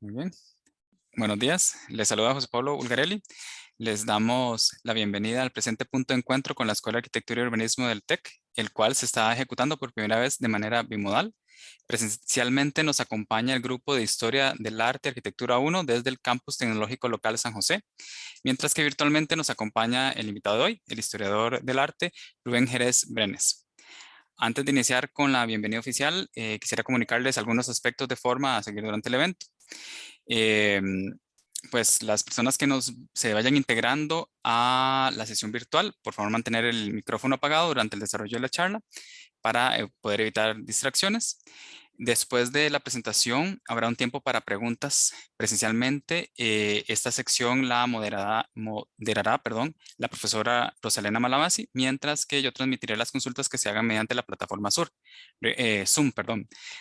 Muy bien. Buenos días. Les saluda José Pablo Ulgarelli. Les damos la bienvenida al presente punto de encuentro con la Escuela de Arquitectura y Urbanismo del TEC, el cual se está ejecutando por primera vez de manera bimodal. Presencialmente nos acompaña el grupo de Historia del Arte y Arquitectura 1 desde el Campus Tecnológico Local San José, mientras que virtualmente nos acompaña el invitado de hoy, el historiador del arte, Rubén Jerez Brenes. Antes de iniciar con la bienvenida oficial, quisiera comunicarles algunos aspectos de forma a seguir durante el evento. Eh, pues las personas que se vayan integrando a la sesión virtual, por favor mantener el micrófono apagado durante el desarrollo de la charla para poder evitar distracciones. Después de la presentación habrá un tiempo para preguntas presencialmente. Esta sección la moderará, la profesora Rosalena Malavasi, mientras que yo transmitiré las consultas que se hagan mediante la plataforma Zoom.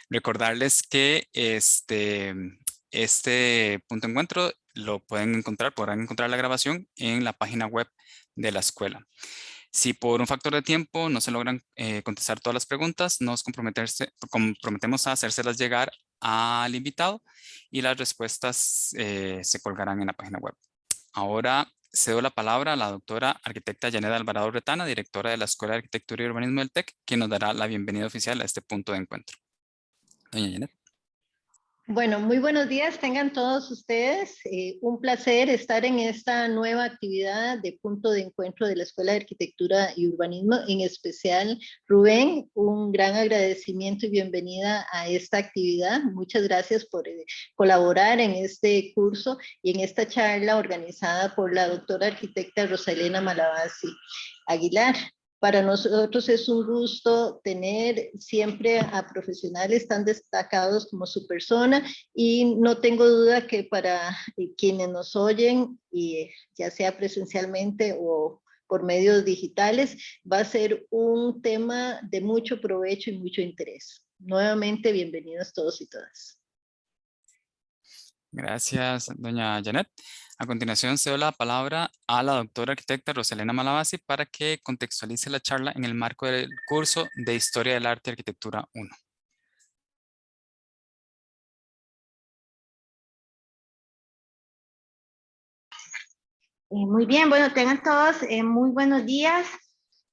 Recordarles que este punto de encuentro podrán encontrar la grabación en la página web de la escuela. Si por un factor de tiempo no se logran contestar todas las preguntas, nos comprometemos a hacérselas llegar al invitado y las respuestas se colgarán en la página web. Ahora cedo la palabra a la doctora arquitecta Janet Alvarado Retana, directora de la Escuela de Arquitectura y Urbanismo del TEC, quien nos dará la bienvenida oficial a este punto de encuentro. Doña Janet. Bueno, muy buenos días tengan todos ustedes. Un placer estar en esta nueva actividad de punto de encuentro de la Escuela de Arquitectura y Urbanismo, en especial Rubén, un gran agradecimiento y bienvenida a esta actividad. Muchas gracias por colaborar en este curso y en esta charla organizada por la doctora arquitecta Rosalena Malavasi Aguilar. Para nosotros es un gusto tener siempre a profesionales tan destacados como su persona y no tengo duda que para quienes nos oyen, y ya sea presencialmente o por medios digitales, va a ser un tema de mucho provecho y mucho interés. Nuevamente, bienvenidos todos y todas. Gracias, doña Janet. A continuación, cedo la palabra a la doctora arquitecta Rosalena Malavasi para que contextualice la charla en el marco del curso de Historia del Arte y Arquitectura 1. Muy bien, bueno, tengan todos muy buenos días.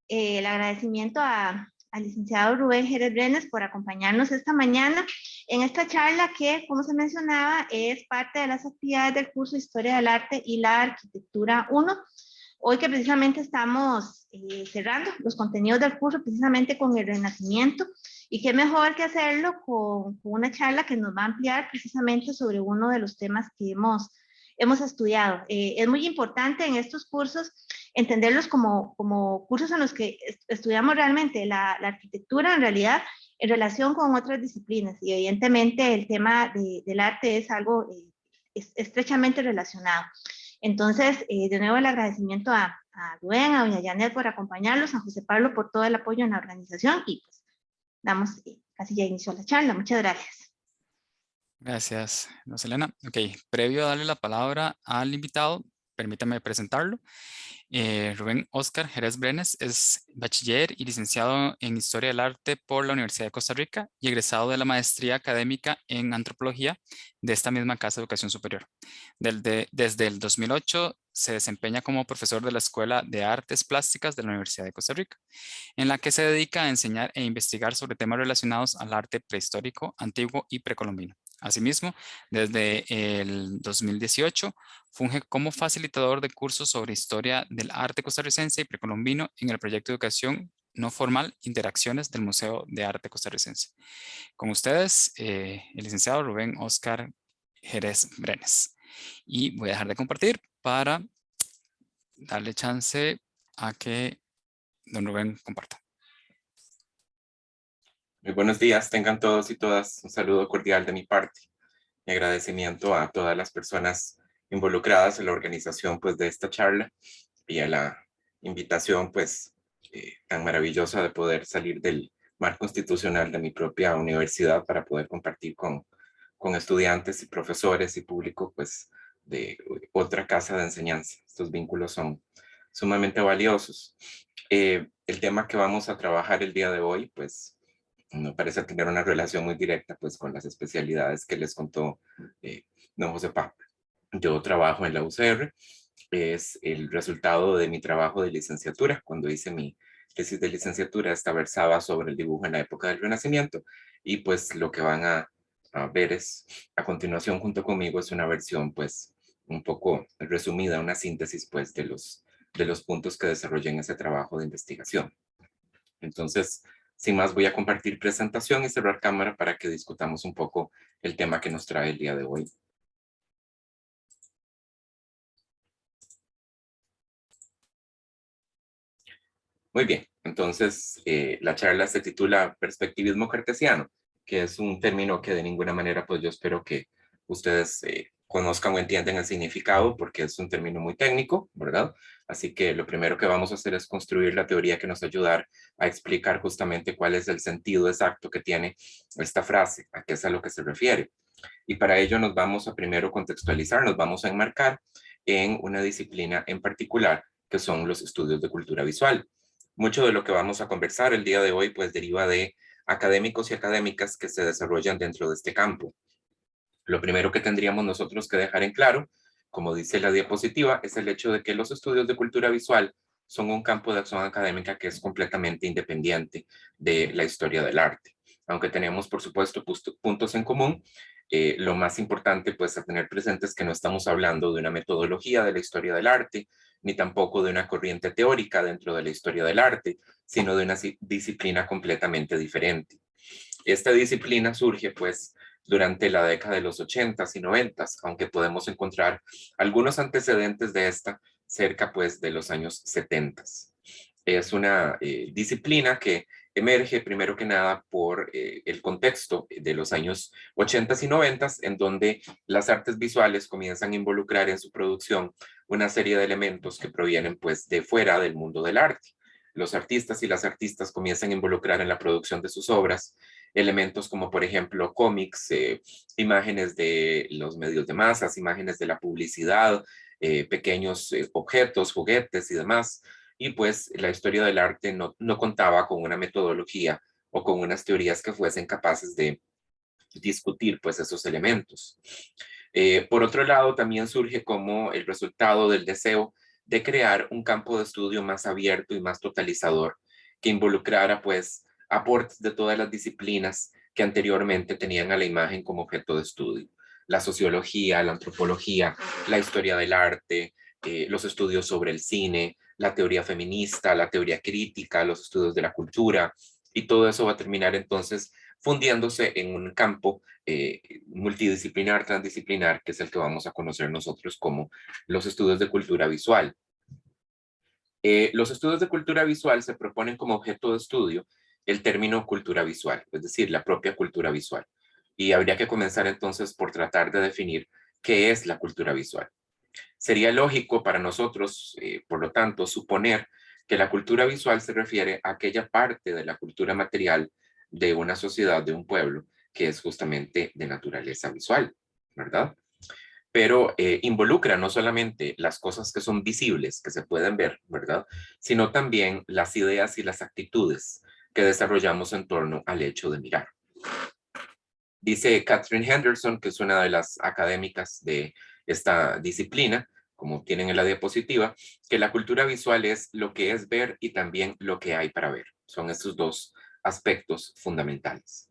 El agradecimiento al licenciado Rubén Jerez Brenes por acompañarnos esta mañana en esta charla que, como se mencionaba, es parte de las actividades del curso Historia del Arte y la Arquitectura 1. Hoy que precisamente estamos cerrando los contenidos del curso precisamente con el Renacimiento, y qué mejor que hacerlo con una charla que nos va a ampliar precisamente sobre uno de los temas que hemos estudiado. Es muy importante en estos cursos entenderlos como cursos en los que estudiamos realmente la arquitectura en realidad en relación con otras disciplinas, y evidentemente el tema del arte es algo estrechamente relacionado. Entonces, de nuevo el agradecimiento a Rubén, a doña Janet por acompañarlos, a José Pablo por todo el apoyo en la organización, y pues damos casi ya inicio a la charla. Muchas gracias. Gracias, Rosalena. Ok, previo a darle la palabra al invitado, permítame presentarlo. Rubén Óscar Jerez Brenes es bachiller y licenciado en Historia del Arte por la Universidad de Costa Rica y egresado de la maestría académica en Antropología de esta misma Casa de Educación Superior. Desde el 2008 se desempeña como profesor de la Escuela de Artes Plásticas de la Universidad de Costa Rica, en la que se dedica a enseñar e investigar sobre temas relacionados al arte prehistórico, antiguo y precolombino. Asimismo, desde el 2018 funge como facilitador de cursos sobre historia del arte costarricense y precolombino en el proyecto de educación no formal Interacciones del Museo de Arte Costarricense. Con ustedes, el licenciado Rubén Óscar Jerez Brenes. Y voy a dejar de compartir para darle chance a que don Rubén comparta. Muy buenos días, tengan todos y todas un saludo cordial de mi parte. Mi agradecimiento a todas las personas involucradas en la organización pues, de esta charla y a la invitación pues, tan maravillosa de poder salir del marco institucional de mi propia universidad para poder compartir con estudiantes y profesores y público pues, de otra casa de enseñanza. Estos vínculos son sumamente valiosos. El tema que vamos a trabajar el día de hoy pues me parece tener una relación muy directa pues con las especialidades que les contó don José Pablo. Yo trabajo en la UCR, es el resultado de mi trabajo de licenciatura. Cuando hice mi tesis de licenciatura, esta versaba sobre el dibujo en la época del Renacimiento, y pues lo que van a ver es, a continuación junto conmigo, es una versión pues un poco resumida, una síntesis pues de los puntos que desarrollé en ese trabajo de investigación. Entonces, sin más, voy a compartir presentación y cerrar cámara para que discutamos un poco el tema que nos trae el día de hoy. Muy bien, entonces la charla se titula Perspectivismo cartesiano, que es un término que de ninguna manera pues yo espero que ustedes conozcan o entiendan el significado, porque es un término muy técnico, ¿verdad? Así que lo primero que vamos a hacer es construir la teoría que nos va a ayudar a explicar justamente cuál es el sentido exacto que tiene esta frase, a qué es a lo que se refiere. Y para ello nos vamos a primero contextualizar, nos vamos a enmarcar en una disciplina en particular, que son los estudios de cultura visual. Mucho de lo que vamos a conversar el día de hoy pues deriva de académicos y académicas que se desarrollan dentro de este campo. Lo primero que tendríamos nosotros que dejar en claro, como dice la diapositiva, es el hecho de que los estudios de cultura visual son un campo de acción académica que es completamente independiente de la historia del arte. Aunque tenemos, por supuesto, puntos en común, lo más importante pues a tener presente es que no estamos hablando de una metodología de la historia del arte, ni tampoco de una corriente teórica dentro de la historia del arte, sino de una disciplina completamente diferente. Esta disciplina surge pues durante la década de los 80s y 90s, aunque podemos encontrar algunos antecedentes de esta cerca pues de los años 70s. Es una disciplina que emerge primero que nada por el contexto de los años 80s y 90s, en donde las artes visuales comienzan a involucrar en su producción una serie de elementos que provienen pues de fuera del mundo del arte. Los artistas y las artistas comienzan a involucrar en la producción de sus obras elementos como por ejemplo cómics, imágenes de los medios de masas, imágenes de la publicidad, pequeños objetos, juguetes y demás. Y pues la historia del arte no contaba con una metodología o con unas teorías que fuesen capaces de discutir pues esos elementos. Por otro lado, también surge como el resultado del deseo de crear un campo de estudio más abierto y más totalizador, que involucrara pues aportes de todas las disciplinas que anteriormente tenían a la imagen como objeto de estudio. La sociología, la antropología, la historia del arte, los estudios sobre el cine, la teoría feminista, la teoría crítica, los estudios de la cultura, y todo eso va a terminar entonces fundiéndose en un campo multidisciplinar, transdisciplinar, que es el que vamos a conocer nosotros como los estudios de cultura visual. Los estudios de cultura visual se proponen como objeto de estudio el término cultura visual, es decir, la propia cultura visual. Y habría que comenzar entonces por tratar de definir qué es la cultura visual. Sería lógico para nosotros, por lo tanto, suponer que la cultura visual se refiere a aquella parte de la cultura material de una sociedad, de un pueblo, que es justamente de naturaleza visual, ¿verdad? Pero involucra no solamente las cosas que son visibles, que se pueden ver, ¿verdad? Sino también las ideas y las actitudes que desarrollamos en torno al hecho de mirar. Dice Catherine Henderson, que es una de las académicas de esta disciplina, como tienen en la diapositiva, que la cultura visual es lo que es ver y también lo que hay para ver. Son estos dos aspectos fundamentales.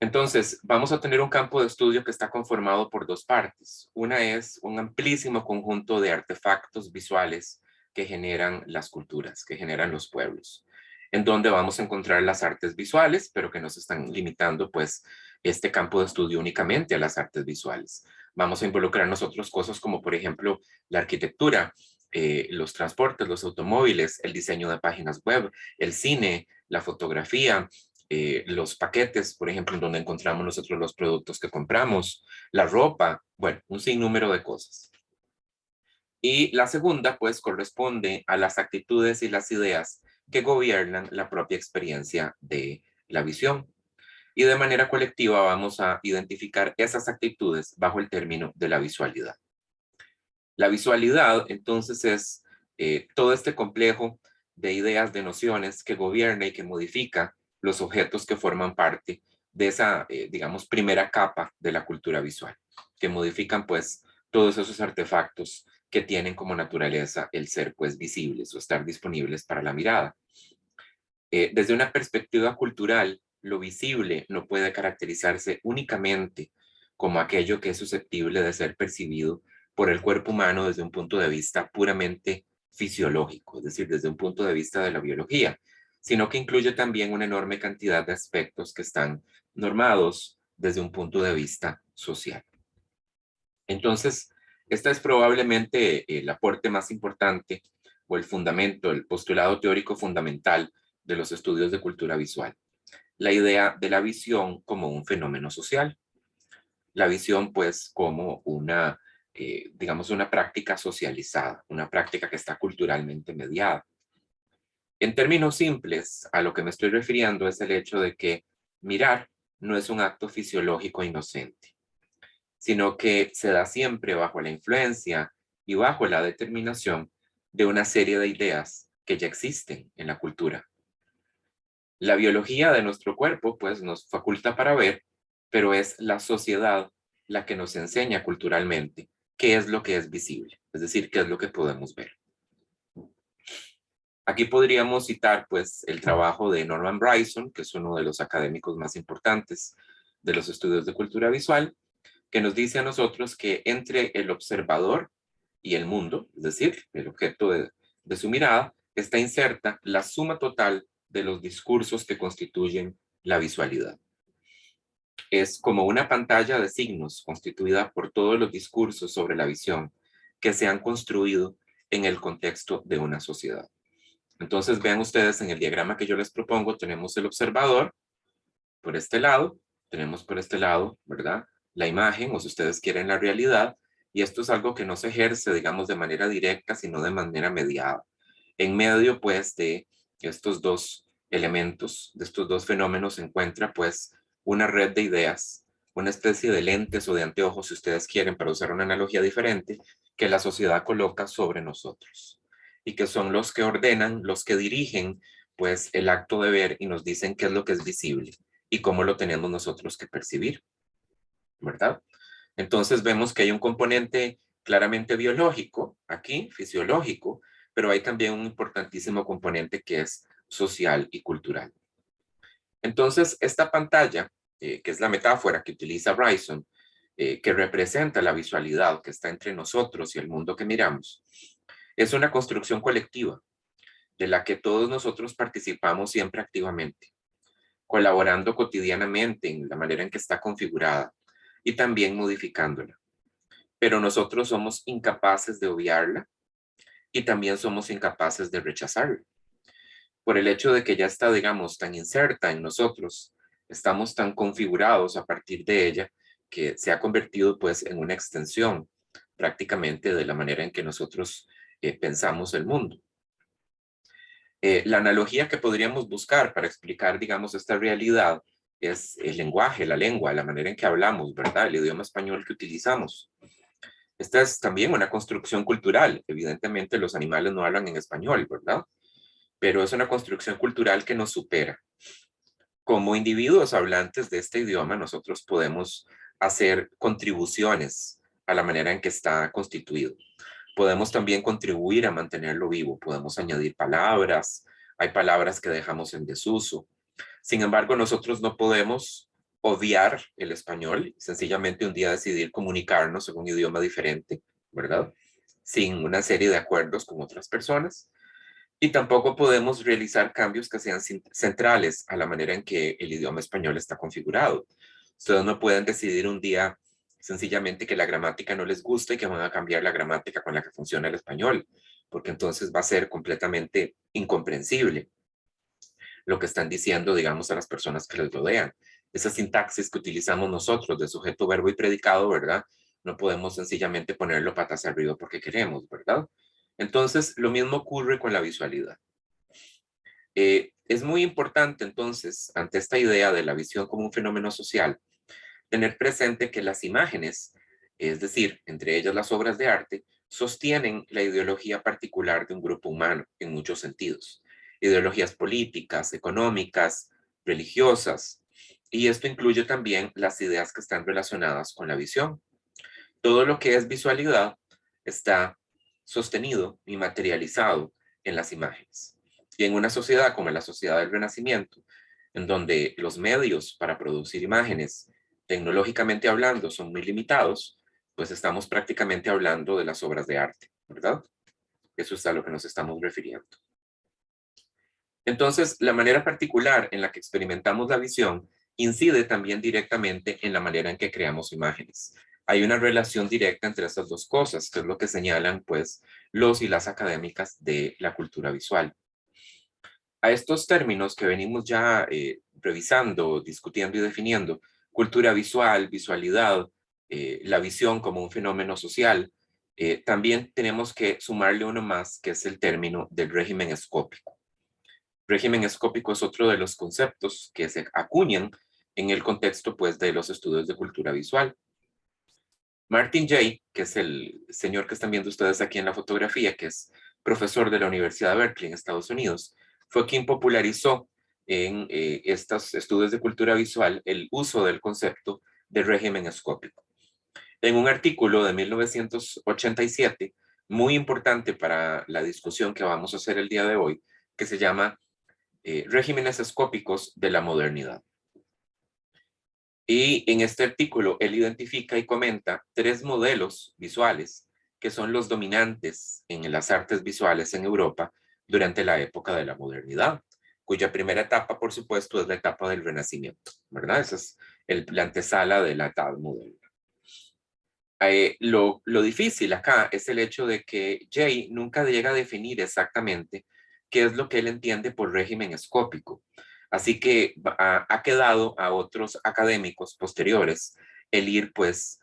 Entonces, vamos a tener un campo de estudio que está conformado por dos partes. Una es un amplísimo conjunto de artefactos visuales que generan las culturas, que generan los pueblos, en donde vamos a encontrar las artes visuales, pero que nos están limitando pues este campo de estudio únicamente a las artes visuales. Vamos a involucrar nosotros cosas como por ejemplo la arquitectura, los transportes, los automóviles, el diseño de páginas web, el cine, la fotografía, los paquetes, por ejemplo, en donde encontramos nosotros los productos que compramos, la ropa, bueno, un sinnúmero de cosas. Y la segunda, pues, corresponde a las actitudes y las ideas que gobiernan la propia experiencia de la visión. Y de manera colectiva vamos a identificar esas actitudes bajo el término de la visualidad. La visualidad, entonces, es todo este complejo de ideas, de nociones que gobierna y que modifica los objetos que forman parte de esa, digamos, primera capa de la cultura visual, que modifican pues todos esos artefactos que tienen como naturaleza el ser pues visibles o estar disponibles para la mirada. Desde una perspectiva cultural, lo visible no puede caracterizarse únicamente como aquello que es susceptible de ser percibido por el cuerpo humano desde un punto de vista puramente fisiológico, es decir, desde un punto de vista de la biología, sino que incluye también una enorme cantidad de aspectos que están normados desde un punto de vista social. Entonces, este es probablemente el aporte más importante o el fundamento, el postulado teórico fundamental de los estudios de cultura visual. La idea de la visión como un fenómeno social. La visión, pues, como una, digamos, una práctica socializada, una práctica que está culturalmente mediada. En términos simples, a lo que me estoy refiriendo es el hecho de que mirar no es un acto fisiológico inocente, sino que se da siempre bajo la influencia y bajo la determinación de una serie de ideas que ya existen en la cultura. La biología de nuestro cuerpo, pues, nos faculta para ver, pero es la sociedad la que nos enseña culturalmente qué es lo que es visible, es decir, qué es lo que podemos ver. Aquí podríamos citar, pues, el trabajo de Norman Bryson, que es uno de los académicos más importantes de los estudios de cultura visual, que nos dice a nosotros que entre el observador y el mundo, es decir, el objeto de su mirada, está inserta la suma total de los discursos que constituyen la visualidad. Es como una pantalla de signos constituida por todos los discursos sobre la visión que se han construido en el contexto de una sociedad. Entonces vean ustedes en el diagrama que yo les propongo, tenemos el observador por este lado, tenemos por este lado, ¿verdad? La imagen, o si ustedes quieren la realidad, y esto es algo que no se ejerce, digamos, de manera directa, sino de manera mediada. En medio, pues, de estos dos elementos, de estos dos fenómenos, se encuentra, pues, una red de ideas, una especie de lentes o de anteojos, si ustedes quieren, para usar una analogía diferente, que la sociedad coloca sobre nosotros, y que son los que ordenan, los que dirigen, pues, el acto de ver y nos dicen qué es lo que es visible y cómo lo tenemos nosotros que percibir, ¿verdad? Entonces vemos que hay un componente claramente biológico aquí, fisiológico, pero hay también un importantísimo componente que es social y cultural. Entonces, esta pantalla, que es la metáfora que utiliza Bryson, que representa la visualidad que está entre nosotros y el mundo que miramos, es una construcción colectiva de la que todos nosotros participamos siempre activamente, colaborando cotidianamente en la manera en que está configurada y también modificándola. Pero nosotros somos incapaces de obviarla y también somos incapaces de rechazarla. Por el hecho de que ya está, digamos, tan inserta en nosotros, estamos tan configurados a partir de ella que se ha convertido pues en una extensión prácticamente de la manera en que nosotros pensamos el mundo. La analogía que podríamos buscar para explicar, digamos, esta realidad es el lenguaje, la lengua, la manera en que hablamos, ¿verdad? El idioma español que utilizamos. Esta es también una construcción cultural. Evidentemente los animales no hablan en español, ¿verdad? Pero es una construcción cultural que nos supera. Como individuos hablantes de este idioma, nosotros podemos hacer contribuciones a la manera en que está constituido. Podemos también contribuir a mantenerlo vivo. Podemos añadir palabras. Hay palabras que dejamos en desuso. Sin embargo, nosotros no podemos obviar el español, sencillamente un día decidir comunicarnos en un idioma diferente, ¿verdad? Sin una serie de acuerdos con otras personas. Y tampoco podemos realizar cambios que sean centrales a la manera en que el idioma español está configurado. Ustedes no pueden decidir un día sencillamente que la gramática no les gusta y que van a cambiar la gramática con la que funciona el español, porque entonces va a ser completamente incomprensible lo que están diciendo, digamos, a las personas que les rodean. Esa sintaxis que utilizamos nosotros de sujeto, verbo y predicado, ¿verdad? No podemos sencillamente ponerlo patas arriba porque queremos, ¿verdad? Entonces, lo mismo ocurre con la visualidad. Es muy importante, entonces, ante esta idea de la visión como un fenómeno social, tener presente que las imágenes, es decir, entre ellas las obras de arte, sostienen la ideología particular de un grupo humano en muchos sentidos. Ideologías políticas, económicas, religiosas, Y esto incluye también las ideas que están relacionadas con la visión. Todo lo que es visualidad está sostenido y materializado en las imágenes. Y en una sociedad como la sociedad del Renacimiento, en donde los medios para producir imágenes, tecnológicamente hablando, son muy limitados, pues estamos prácticamente hablando de las obras de arte, ¿verdad? Eso es a lo que nos estamos refiriendo. Entonces, la manera particular en la que experimentamos la visión incide también directamente en la manera en que creamos imágenes. Hay una relación directa entre estas dos cosas, que es lo que señalan pues los y las académicas de la cultura visual. A estos términos que venimos ya revisando, discutiendo y definiendo, cultura visual, visualidad, la visión como un fenómeno social, también tenemos que sumarle uno más, que es el término del régimen escópico. Régimen escópico es otro de los conceptos que se acuñan en el contexto pues, de los estudios de cultura visual. Martin Jay, que es el señor que están viendo ustedes aquí en la fotografía, que es profesor de la Universidad de Berkeley en Estados Unidos, fue quien popularizó en estos estudios de cultura visual el uso del concepto de régimen escópico. En un artículo de 1987, muy importante para la discusión que vamos a hacer el día de hoy, que se llama Regímenes escópicos de la modernidad. Y en este artículo él identifica y comenta 3 modelos visuales que son los dominantes en las artes visuales en Europa durante la época de la modernidad, cuya primera etapa, por supuesto, es la etapa del Renacimiento, ¿verdad? Esa es la antesala de la etapa moderna. Lo difícil acá es el hecho de que Jay nunca llega a definir exactamente qué es lo que él entiende por régimen escópico. Así que ha quedado a otros académicos posteriores el ir pues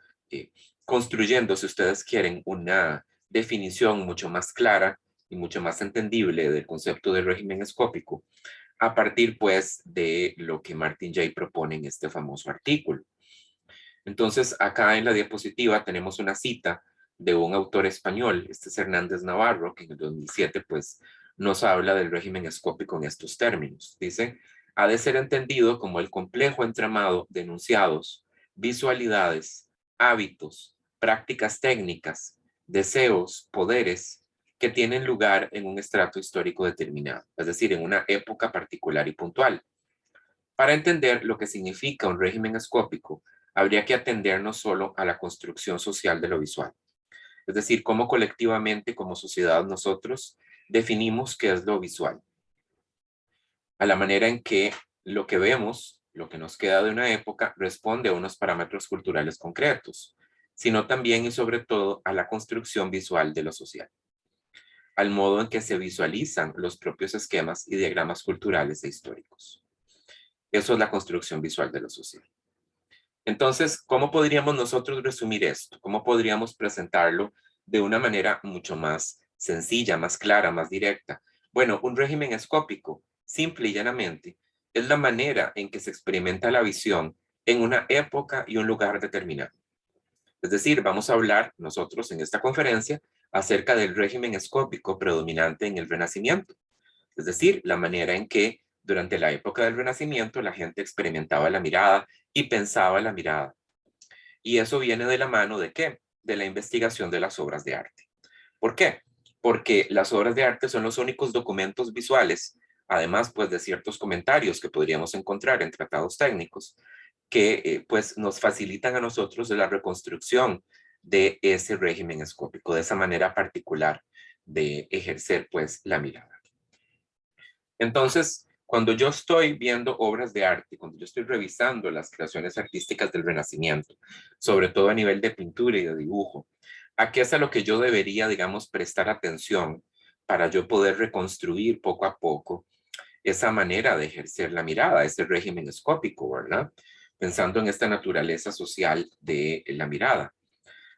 construyendo, si ustedes quieren, una definición mucho más clara y mucho más entendible del concepto de régimen escópico a partir pues de lo que Martin Jay propone en este famoso artículo. Entonces, acá en la diapositiva tenemos una cita de un autor español, este es Hernández Navarro, que en el 2007 pues nos habla del régimen escópico en estos términos. Dice, ha de ser entendido como el complejo entramado de enunciados, visualidades, hábitos, prácticas técnicas, deseos, poderes, que tienen lugar en un estrato histórico determinado, es decir, en una época particular y puntual. Para entender lo que significa un régimen escópico, habría que atender no solo a la construcción social de lo visual, es decir, cómo colectivamente como sociedad nosotros definimos qué es lo visual, a la manera en que lo que vemos, lo que nos queda de una época, responde a unos parámetros culturales concretos, sino también y sobre todo a la construcción visual de lo social, al modo en que se visualizan los propios esquemas y diagramas culturales e históricos. Eso es la construcción visual de lo social. Entonces, ¿cómo podríamos nosotros resumir esto? ¿Cómo podríamos presentarlo de una manera mucho más sencilla, más clara, más directa? Bueno, un régimen escópico, simple y llanamente, es la manera en que se experimenta la visión en una época y un lugar determinado. Es decir, vamos a hablar nosotros en esta conferencia acerca del régimen escópico predominante en el Renacimiento. Es decir, la manera en que durante la época del Renacimiento la gente experimentaba la mirada y pensaba la mirada. Y eso viene de la mano ¿de qué? De la investigación de las obras de arte. ¿Por qué? Porque las obras de arte son los únicos documentos visuales, además pues de ciertos comentarios que podríamos encontrar en tratados técnicos, que pues nos facilitan a nosotros la reconstrucción de ese régimen escópico, de esa manera particular de ejercer pues la mirada. Entonces, cuando yo estoy viendo obras de arte, cuando yo estoy revisando las creaciones artísticas del Renacimiento, sobre todo a nivel de pintura y de dibujo, ¿a qué es a lo que yo debería, digamos, prestar atención para yo poder reconstruir poco a poco esa manera de ejercer la mirada, ese régimen escópico, ¿verdad? Pensando en esta naturaleza social de la mirada.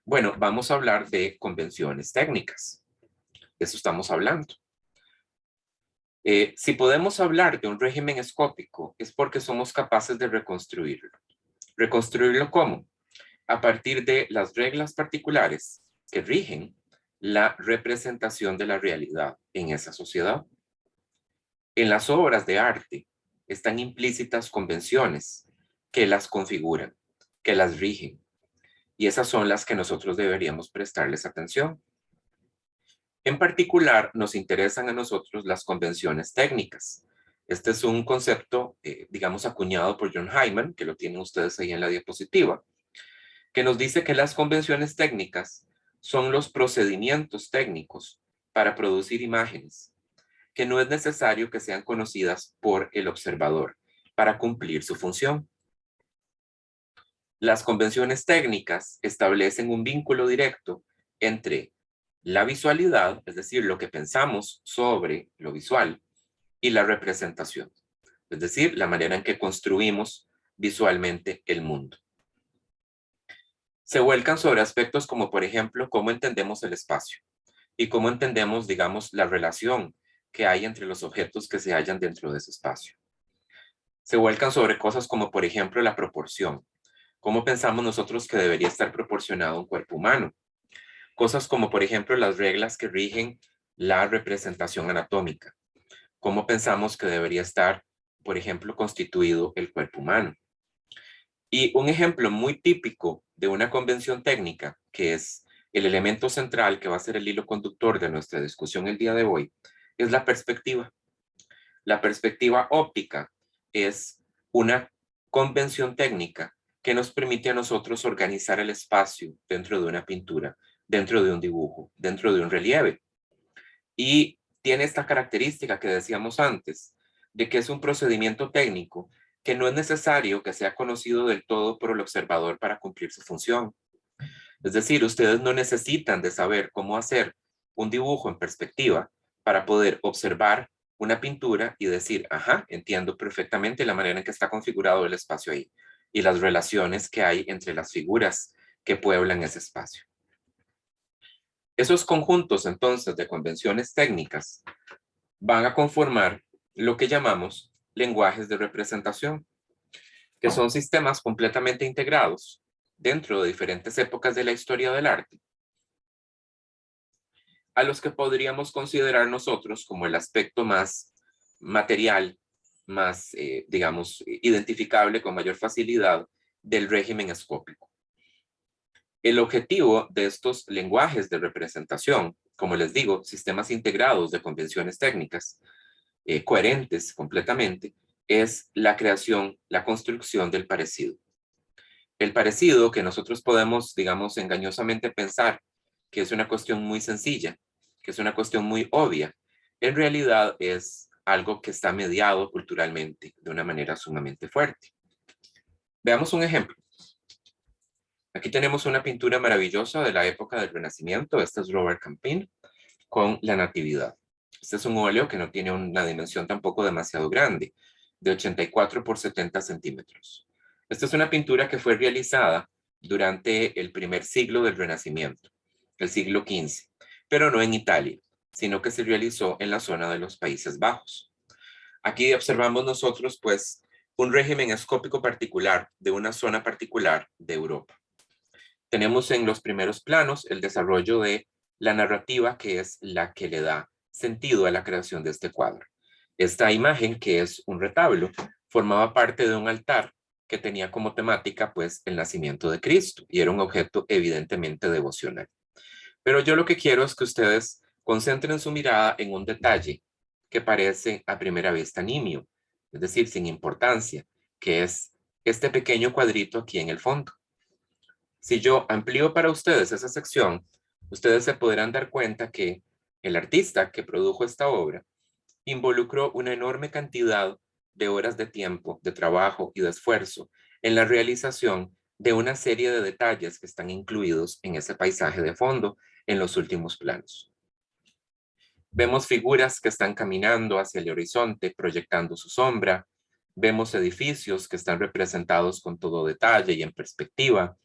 Bueno, vamos a hablar de convenciones técnicas. De eso estamos hablando. Si podemos hablar de un régimen escópico, es porque somos capaces de reconstruirlo. ¿Reconstruirlo cómo? A partir de las reglas particulares que rigen la representación de la realidad en esa sociedad. En las obras de arte están implícitas convenciones que las configuran, que las rigen. Y esas son las que nosotros deberíamos prestarles atención. En particular, nos interesan a nosotros las convenciones técnicas. Este es un concepto, digamos, acuñado por John Hyman, que lo tienen ustedes ahí en la diapositiva, que nos dice que las convenciones técnicas son los procedimientos técnicos para producir imágenes, que no es necesario que sean conocidas por el observador para cumplir su función. Las convenciones técnicas establecen un vínculo directo entre la visualidad, es decir, lo que pensamos sobre lo visual, y la representación, es decir, la manera en que construimos visualmente el mundo. Se vuelcan sobre aspectos como, por ejemplo, cómo entendemos el espacio y cómo entendemos, digamos, la relación que hay entre los objetos que se hallan dentro de ese espacio. Se vuelcan sobre cosas como, por ejemplo, la proporción. ¿Cómo pensamos nosotros que debería estar proporcionado un cuerpo humano? Cosas como, por ejemplo, las reglas que rigen la representación anatómica. ¿Cómo pensamos que debería estar, por ejemplo, constituido el cuerpo humano? Y un ejemplo muy típico de una convención técnica, que es el elemento central que va a ser el hilo conductor de nuestra discusión el día de hoy, es la perspectiva. La perspectiva óptica es una convención técnica que nos permite a nosotros organizar el espacio dentro de una pintura, dentro de un dibujo, dentro de un relieve. Y tiene esta característica que decíamos antes, de que es un procedimiento técnico que no es necesario que sea conocido del todo por el observador para cumplir su función. Es decir, ustedes no necesitan de saber cómo hacer un dibujo en perspectiva para poder observar una pintura y decir, ajá, entiendo perfectamente la manera en que está configurado el espacio ahí y las relaciones que hay entre las figuras que pueblan ese espacio. Esos conjuntos, entonces, de convenciones técnicas van a conformar lo que llamamos lenguajes de representación, que son sistemas completamente integrados dentro de diferentes épocas de la historia del arte, a los que podríamos considerar nosotros como el aspecto más material, más, digamos, identificable con mayor facilidad del régimen escópico. El objetivo de estos lenguajes de representación, como les digo, sistemas integrados de convenciones técnicas, coherentes completamente, es la creación, la construcción del parecido. El parecido que nosotros podemos, digamos, engañosamente pensar que es una cuestión muy sencilla, que es una cuestión muy obvia, en realidad es algo que está mediado culturalmente de una manera sumamente fuerte. Veamos un ejemplo. Aquí tenemos una pintura maravillosa de la época del Renacimiento. Esta es Robert Campin con la Natividad. Este es un óleo que no tiene una dimensión tampoco demasiado grande, de 84 por 70 centímetros. Esta es una pintura que fue realizada durante el primer siglo del Renacimiento, el siglo XV, pero no en Italia, sino que se realizó en la zona de los Países Bajos. Aquí observamos nosotros, pues, un régimen escópico particular de una zona particular de Europa. Tenemos en los primeros planos el desarrollo de la narrativa, que es la que le da sentido a la creación de este cuadro. Esta imagen, que es un retablo, formaba parte de un altar que tenía como temática, pues, el nacimiento de Cristo, y era un objeto evidentemente devocional. Pero yo lo que quiero es que ustedes concentren su mirada en un detalle que parece a primera vista nimio, es decir, sin importancia, que es este pequeño cuadrito aquí en el fondo. Si yo amplío para ustedes esa sección, ustedes se podrán dar cuenta que el artista que produjo esta obra involucró una enorme cantidad de horas de tiempo, de trabajo y de esfuerzo en la realización de una serie de detalles que están incluidos en ese paisaje de fondo en los últimos planos. Vemos figuras que están caminando hacia el horizonte, proyectando su sombra. Vemos edificios que están representados con todo detalle y en perspectiva.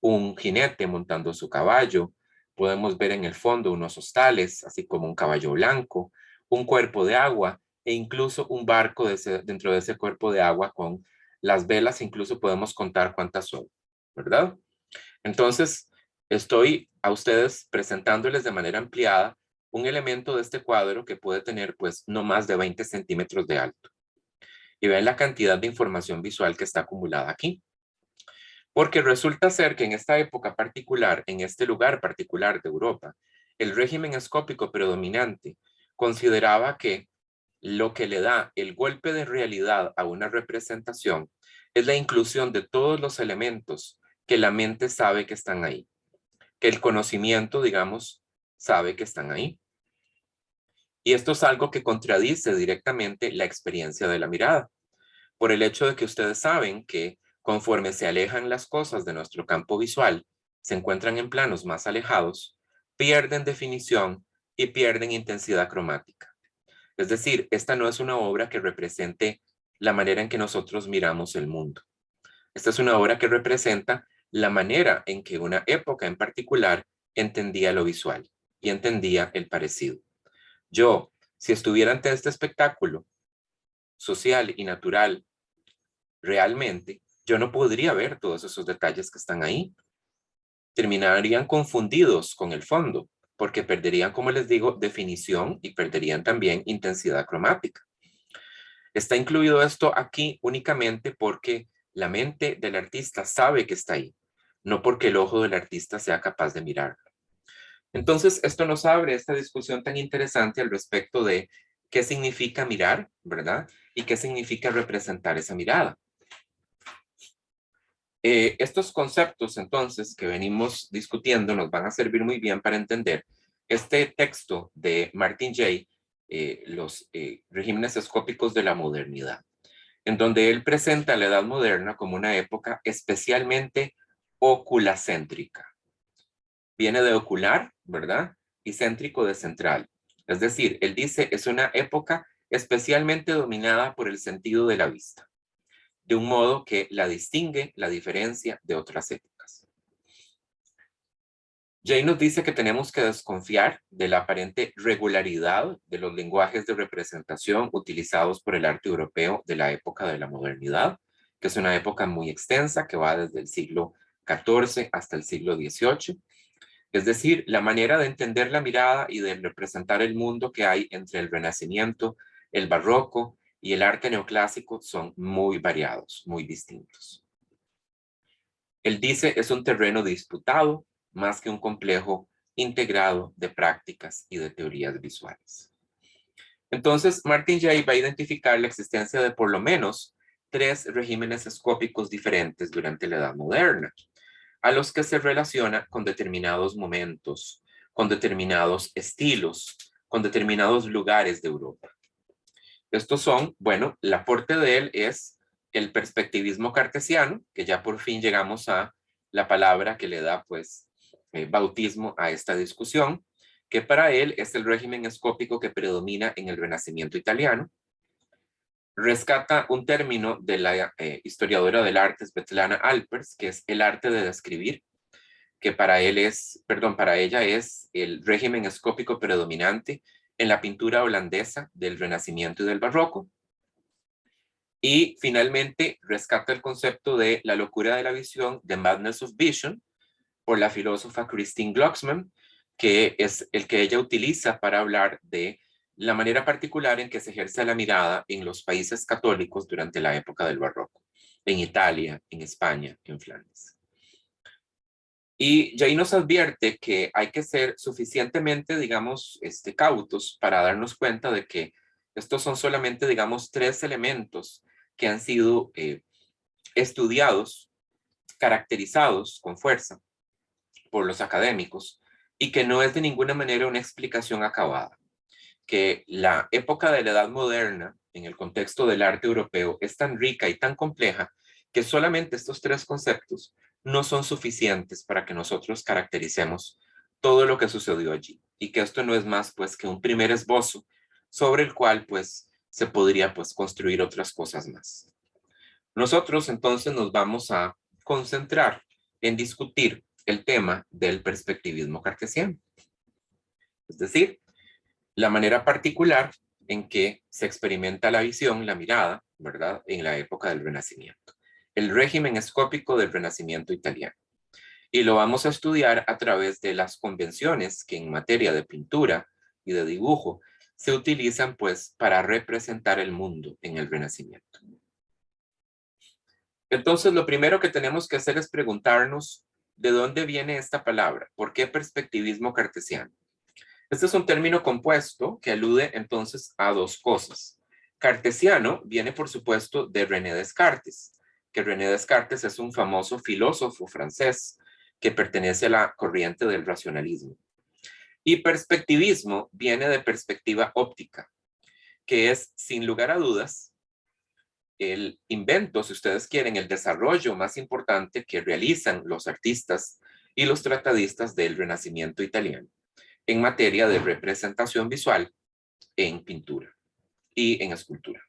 Un jinete montando su caballo. Podemos ver en el fondo unos hostales, así como un caballo blanco, un cuerpo de agua e incluso un barco dentro de ese cuerpo de agua con las velas. Incluso podemos contar cuántas son, ¿verdad? Entonces, estoy a ustedes presentándoles de manera ampliada un elemento de este cuadro que puede tener, pues, no más de 20 centímetros de alto. Y vean la cantidad de información visual que está acumulada aquí. Porque resulta ser que en esta época particular, en este lugar particular de Europa, el régimen escópico predominante consideraba que lo que le da el golpe de realidad a una representación es la inclusión de todos los elementos que la mente sabe que están ahí, que el conocimiento, digamos, sabe que están ahí. Y esto es algo que contradice directamente la experiencia de la mirada, por el hecho de que ustedes saben que conforme se alejan las cosas de nuestro campo visual, se encuentran en planos más alejados, pierden definición y pierden intensidad cromática. Es decir, esta no es una obra que represente la manera en que nosotros miramos el mundo. Esta es una obra que representa la manera en que una época en particular entendía lo visual y entendía el parecido. Yo, si estuviera ante este espectáculo social y natural, realmente, yo no podría ver todos esos detalles que están ahí. Terminarían confundidos con el fondo, porque perderían, como les digo, definición y perderían también intensidad cromática. Está incluido esto aquí únicamente porque la mente del artista sabe que está ahí, no porque el ojo del artista sea capaz de mirarlo. Entonces, esto nos abre esta discusión tan interesante al respecto de qué significa mirar, ¿verdad? Y qué significa representar esa mirada. Estos conceptos, entonces, que venimos discutiendo nos van a servir muy bien para entender este texto de Martin Jay, los regímenes escópicos de la modernidad, en donde él presenta la Edad Moderna como una época especialmente oculacéntrica. Viene de ocular, ¿verdad? Y céntrico de central. Es decir, él dice, es una época especialmente dominada por el sentido de la vista, de un modo que la distingue, la diferencia de otras épocas. Jay nos dice que tenemos que desconfiar de la aparente regularidad de los lenguajes de representación utilizados por el arte europeo de la época de la modernidad, que es una época muy extensa que va desde el siglo XIV hasta el siglo XVIII. Es decir, la manera de entender la mirada y de representar el mundo que hay entre el Renacimiento, el Barroco y el arte neoclásico son muy variados, muy distintos. Él dice es un terreno disputado más que un complejo integrado de prácticas y de teorías visuales. Entonces, Martin Jay va a identificar la existencia de por lo menos 3 regímenes escópicos diferentes durante la Edad Moderna, a los que se relaciona con determinados momentos, con determinados estilos, con determinados lugares de Europa. Estos son, bueno, el aporte de él es el perspectivismo cartesiano, que ya por fin llegamos a la palabra que le da, pues, bautismo a esta discusión, que para él es el régimen escópico que predomina en el Renacimiento italiano. Rescata un término de la historiadora del arte Svetlana Alpers, que es el arte de describir, que para ella es el régimen escópico predominante en la pintura holandesa del Renacimiento y del Barroco. Y finalmente rescata el concepto de la locura de la visión, the madness of vision, por la filósofa Christine Glucksmann, que es el que ella utiliza para hablar de la manera particular en que se ejerce la mirada en los países católicos durante la época del Barroco, en Italia, en España, en Flandes. Y Jay nos advierte que hay que ser suficientemente, digamos, cautos para darnos cuenta de que estos son solamente, digamos, 3 elementos que han sido estudiados, caracterizados con fuerza por los académicos y que no es de ninguna manera una explicación acabada. Que la época de la Edad Moderna, en el contexto del arte europeo, es tan rica y tan compleja que solamente estos 3 conceptos no son suficientes para que nosotros caractericemos todo lo que sucedió allí. Y que esto no es más pues que un primer esbozo sobre el cual pues se podría pues construir otras cosas más. Nosotros entonces nos vamos a concentrar en discutir el tema del perspectivismo cartesiano. Es decir, la manera particular en que se experimenta la visión, la mirada, ¿verdad? En la época del Renacimiento. El régimen escópico del Renacimiento italiano. Y lo vamos a estudiar a través de las convenciones que en materia de pintura y de dibujo se utilizan pues para representar el mundo en el Renacimiento. Entonces, lo primero que tenemos que hacer es preguntarnos de dónde viene esta palabra. ¿Por qué perspectivismo cartesiano? Este es un término compuesto que alude entonces a dos cosas. Cartesiano viene, por supuesto, de René Descartes, que René Descartes es un famoso filósofo francés que pertenece a la corriente del racionalismo. Y perspectivismo viene de perspectiva óptica, que es, sin lugar a dudas, el invento, si ustedes quieren, el desarrollo más importante que realizan los artistas y los tratadistas del Renacimiento italiano en materia de representación visual en pintura y en escultura.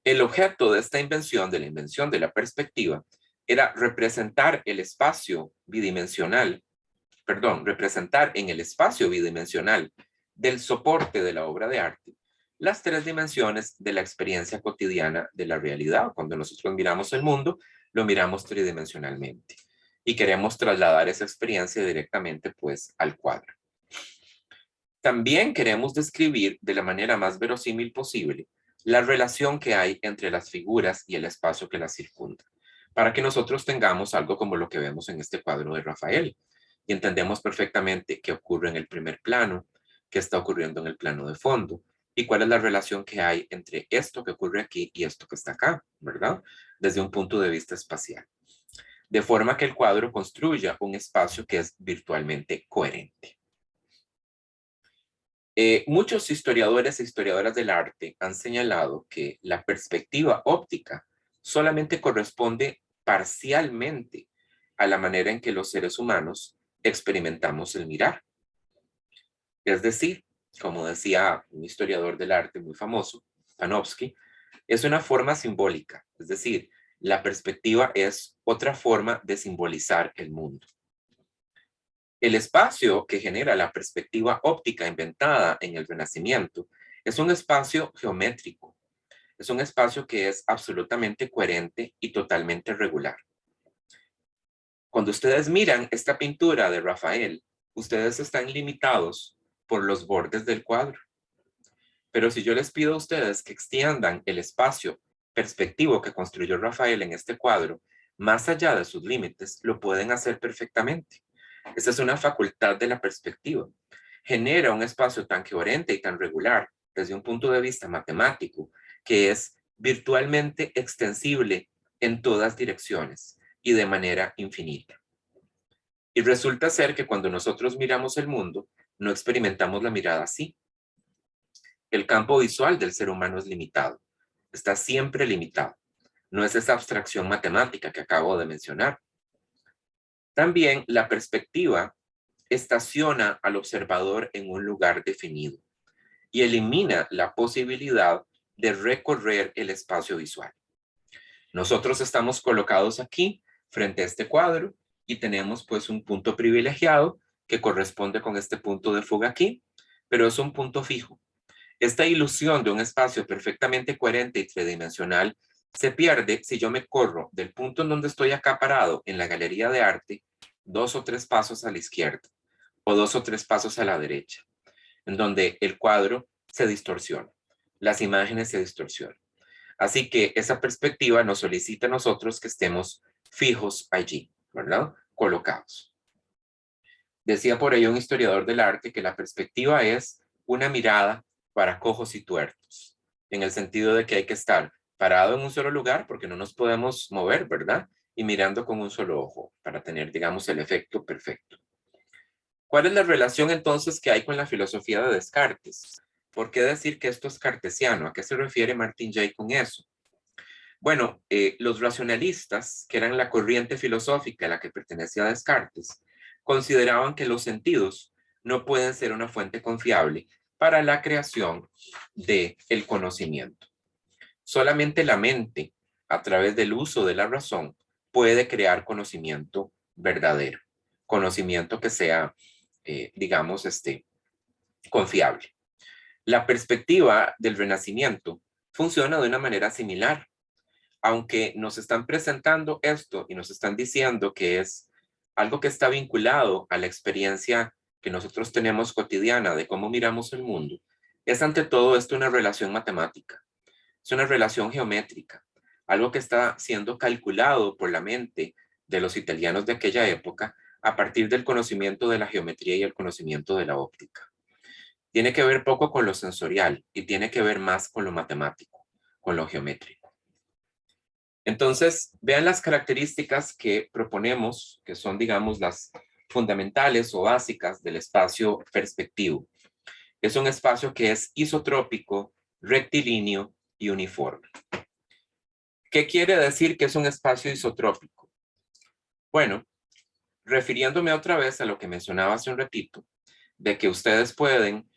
El objeto de esta invención, de la invención de la perspectiva, era representar el espacio bidimensional, representar en el espacio bidimensional del soporte de la obra de arte las tres dimensiones de la experiencia cotidiana de la realidad. Cuando nosotros miramos el mundo, lo miramos tridimensionalmente y queremos trasladar esa experiencia directamente pues al cuadro. También queremos describir de la manera más verosímil posible la relación que hay entre las figuras y el espacio que las circunda, para que nosotros tengamos algo como lo que vemos en este cuadro de Rafael y entendemos perfectamente qué ocurre en el primer plano, qué está ocurriendo en el plano de fondo y cuál es la relación que hay entre esto que ocurre aquí y esto que está acá, ¿verdad? Desde un punto de vista espacial. De forma que el cuadro construya un espacio que es virtualmente coherente. Muchos historiadores e historiadoras del arte han señalado que la perspectiva óptica solamente corresponde parcialmente a la manera en que los seres humanos experimentamos el mirar. Es decir, como decía un historiador del arte muy famoso, Panofsky, es una forma simbólica, es decir, la perspectiva es otra forma de simbolizar el mundo. El espacio que genera la perspectiva óptica inventada en el Renacimiento es un espacio geométrico, es un espacio que es absolutamente coherente y totalmente regular. Cuando ustedes miran esta pintura de Rafael, ustedes están limitados por los bordes del cuadro. Pero si yo les pido a ustedes que extiendan el espacio perspectivo que construyó Rafael en este cuadro, más allá de sus límites, lo pueden hacer perfectamente. Esa es una facultad de la perspectiva. Genera un espacio tan coherente y tan regular desde un punto de vista matemático que es virtualmente extensible en todas direcciones y de manera infinita. Y resulta ser que cuando nosotros miramos el mundo, no experimentamos la mirada así. El campo visual del ser humano es limitado, está siempre limitado. No es esa abstracción matemática que acabo de mencionar. También la perspectiva estaciona al observador en un lugar definido y elimina la posibilidad de recorrer el espacio visual. Nosotros estamos colocados aquí frente a este cuadro y tenemos pues un punto privilegiado que corresponde con este punto de fuga aquí, pero es un punto fijo. Esta ilusión de un espacio perfectamente coherente y tridimensional se pierde si yo me corro del punto en donde estoy acá parado en la galería de arte 2 o 3 pasos a la izquierda o 2 o 3 pasos a la derecha, en donde el cuadro se distorsiona, las imágenes se distorsionan. Así que esa perspectiva nos solicita a nosotros que estemos fijos allí, ¿verdad? Colocados. Decía por ello un historiador del arte que la perspectiva es una mirada para cojos y tuertos, en el sentido de que hay que estar parado en un solo lugar porque no nos podemos mover, ¿verdad? Y mirando con un solo ojo para tener, digamos, el efecto perfecto. ¿Cuál es la relación entonces que hay con la filosofía de Descartes? ¿Por qué decir que esto es cartesiano? ¿A qué se refiere Martin Jay con eso? Bueno, los racionalistas, que eran la corriente filosófica a la que pertenecía Descartes, consideraban que los sentidos no pueden ser una fuente confiable para la creación del conocimiento. Solamente la mente, a través del uso de la razón, puede crear conocimiento verdadero, conocimiento que sea, digamos, confiable. La perspectiva del Renacimiento funciona de una manera similar. Aunque nos están presentando esto y nos están diciendo que es algo que está vinculado a la experiencia que nosotros tenemos cotidiana de cómo miramos el mundo, es ante todo esto una relación matemática. Es una relación geométrica, algo que está siendo calculado por la mente de los italianos de aquella época a partir del conocimiento de la geometría y el conocimiento de la óptica. Tiene que ver poco con lo sensorial y tiene que ver más con lo matemático, con lo geométrico. Entonces, vean las características que proponemos, que son, digamos, las fundamentales o básicas del espacio perspectivo. Es un espacio que es isotrópico, rectilíneo y uniforme. ¿Qué quiere decir que es un espacio isotrópico? Bueno, refiriéndome otra vez a lo que mencionaba hace un ratito, de que ustedes pueden,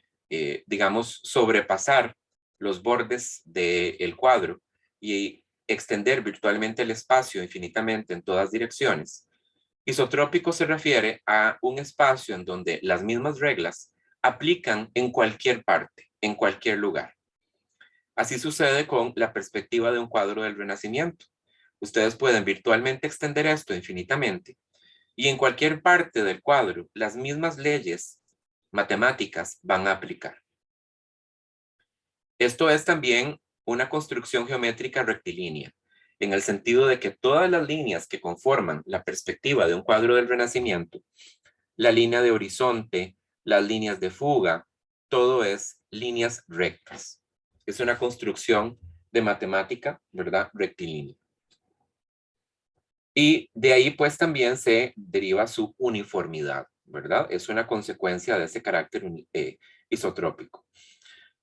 digamos, sobrepasar los bordes del cuadro y extender virtualmente el espacio infinitamente en todas direcciones. Isotrópico se refiere a un espacio en donde las mismas reglas aplican en cualquier parte, en cualquier lugar. Así sucede con la perspectiva de un cuadro del Renacimiento. Ustedes pueden virtualmente extender esto infinitamente y en cualquier parte del cuadro las mismas leyes matemáticas van a aplicar. Esto es también una construcción geométrica rectilínea, en el sentido de que todas las líneas que conforman la perspectiva de un cuadro del Renacimiento, la línea de horizonte, las líneas de fuga, todo es líneas rectas. Es una construcción de matemática, ¿verdad? Rectilínea. Y de ahí pues también se deriva su uniformidad, ¿verdad? Es una consecuencia de ese carácter isotrópico.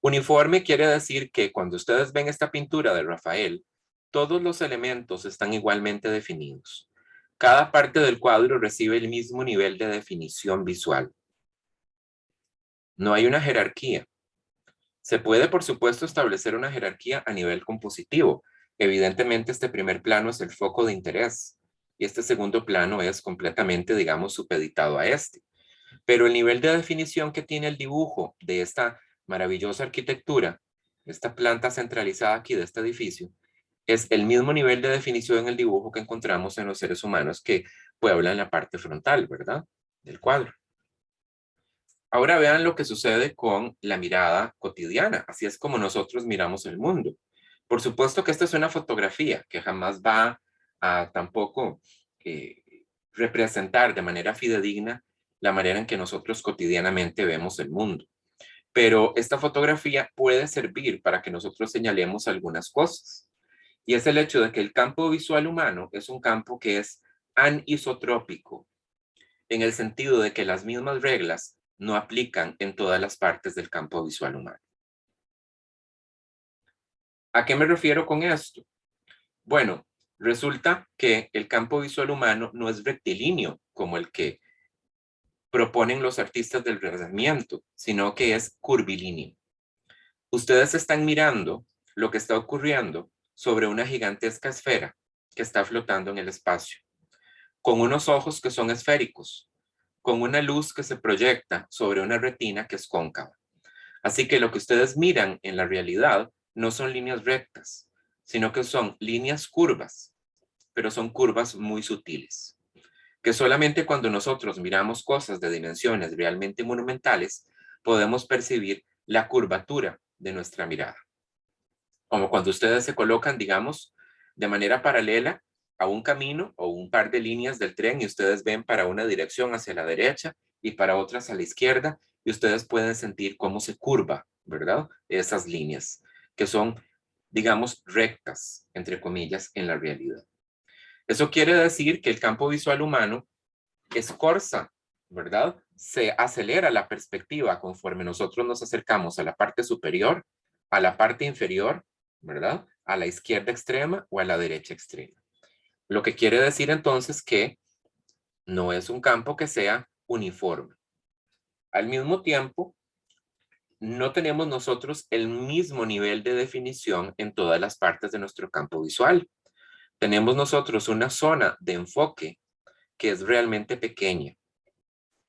Uniforme quiere decir que cuando ustedes ven esta pintura de Rafael, todos los elementos están igualmente definidos. Cada parte del cuadro recibe el mismo nivel de definición visual. No hay una jerarquía. Se puede, por supuesto, establecer una jerarquía a nivel compositivo. Evidentemente, este primer plano es el foco de interés y este segundo plano es completamente, digamos, supeditado a este. Pero el nivel de definición que tiene el dibujo de esta maravillosa arquitectura, esta planta centralizada aquí de este edificio, es el mismo nivel de definición en el dibujo que encontramos en los seres humanos que pueblan la parte frontal, ¿verdad? Del cuadro. Ahora vean lo que sucede con la mirada cotidiana. Así es como nosotros miramos el mundo. Por supuesto que esta es una fotografía que jamás va a tampoco representar de manera fidedigna la manera en que nosotros cotidianamente vemos el mundo. Pero esta fotografía puede servir para que nosotros señalemos algunas cosas. Y es el hecho de que el campo visual humano es un campo que es anisotrópico, en el sentido de que las mismas reglas no aplican en todas las partes del campo visual humano. ¿A qué me refiero con esto? Bueno, resulta que el campo visual humano no es rectilíneo como el que proponen los artistas del Renacimiento, sino que es curvilíneo. Ustedes están mirando lo que está ocurriendo sobre una gigantesca esfera que está flotando en el espacio, con unos ojos que son esféricos, con una luz que se proyecta sobre una retina que es cóncava. Así que lo que ustedes miran en la realidad no son líneas rectas, sino que son líneas curvas, pero son curvas muy sutiles, que solamente cuando nosotros miramos cosas de dimensiones realmente monumentales, podemos percibir la curvatura de nuestra mirada. Como cuando ustedes se colocan, digamos, de manera paralela a un camino o un par de líneas del tren y ustedes ven para una dirección hacia la derecha y para otras a la izquierda y ustedes pueden sentir cómo se curva, ¿verdad? Esas líneas que son, digamos, rectas, entre comillas, en la realidad. Eso quiere decir que el campo visual humano escorza, ¿verdad? Se acelera la perspectiva conforme nosotros nos acercamos a la parte superior, a la parte inferior, ¿verdad? A la izquierda extrema o a la derecha extrema. Lo que quiere decir entonces que no es un campo que sea uniforme. Al mismo tiempo, no tenemos nosotros el mismo nivel de definición en todas las partes de nuestro campo visual. Tenemos nosotros una zona de enfoque que es realmente pequeña,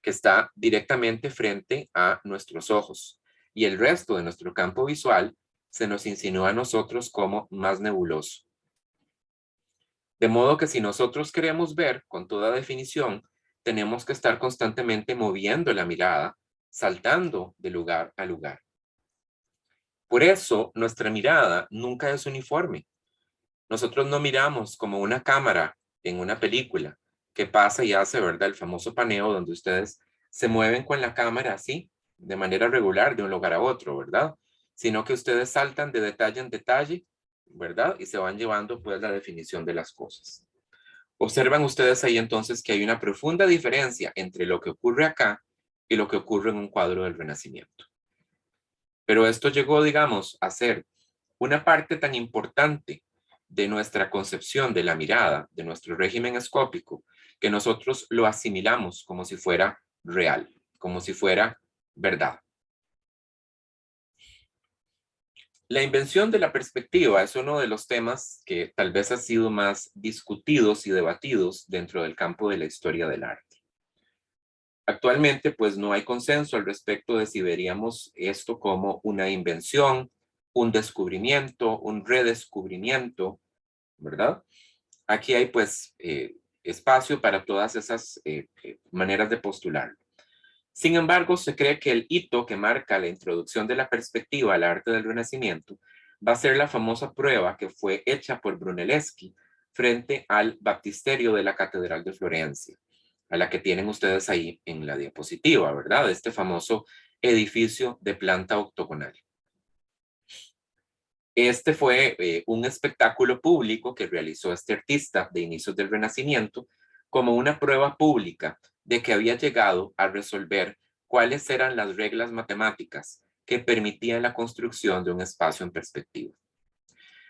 que está directamente frente a nuestros ojos. Y el resto de nuestro campo visual se nos insinúa a nosotros como más nebuloso. De modo que si nosotros queremos ver con toda definición tenemos que estar constantemente moviendo la mirada, saltando de lugar a lugar. Por eso, nuestra mirada nunca es uniforme. Nosotros no miramos como una cámara en una película que pasa y hace, ¿verdad? El famoso paneo donde ustedes se mueven con la cámara así, de manera regular, de un lugar a otro, ¿verdad? Sino que ustedes saltan de detalle en detalle, ¿verdad? Y se van llevando, pues, la definición de las cosas. Observan ustedes ahí entonces que hay una profunda diferencia entre lo que ocurre acá y lo que ocurre en un cuadro del Renacimiento. Pero esto llegó, digamos, a ser una parte tan importante de nuestra concepción de la mirada, de nuestro régimen escópico, que nosotros lo asimilamos como si fuera real, como si fuera verdad. La invención de la perspectiva es uno de los temas que tal vez ha sido más discutidos y debatidos dentro del campo de la historia del arte. Actualmente, pues no hay consenso al respecto de si veríamos esto como una invención, un descubrimiento, un redescubrimiento, ¿verdad? Aquí hay pues espacio para todas esas maneras de postularlo. Sin embargo, se cree que el hito que marca la introducción de la perspectiva al arte del Renacimiento va a ser la famosa prueba que fue hecha por Brunelleschi frente al baptisterio de la Catedral de Florencia, a la que tienen ustedes ahí en la diapositiva, ¿verdad? Este famoso edificio de planta octogonal. Este fue un espectáculo público que realizó este artista de inicios del Renacimiento como una prueba pública de que había llegado a resolver cuáles eran las reglas matemáticas que permitían la construcción de un espacio en perspectiva.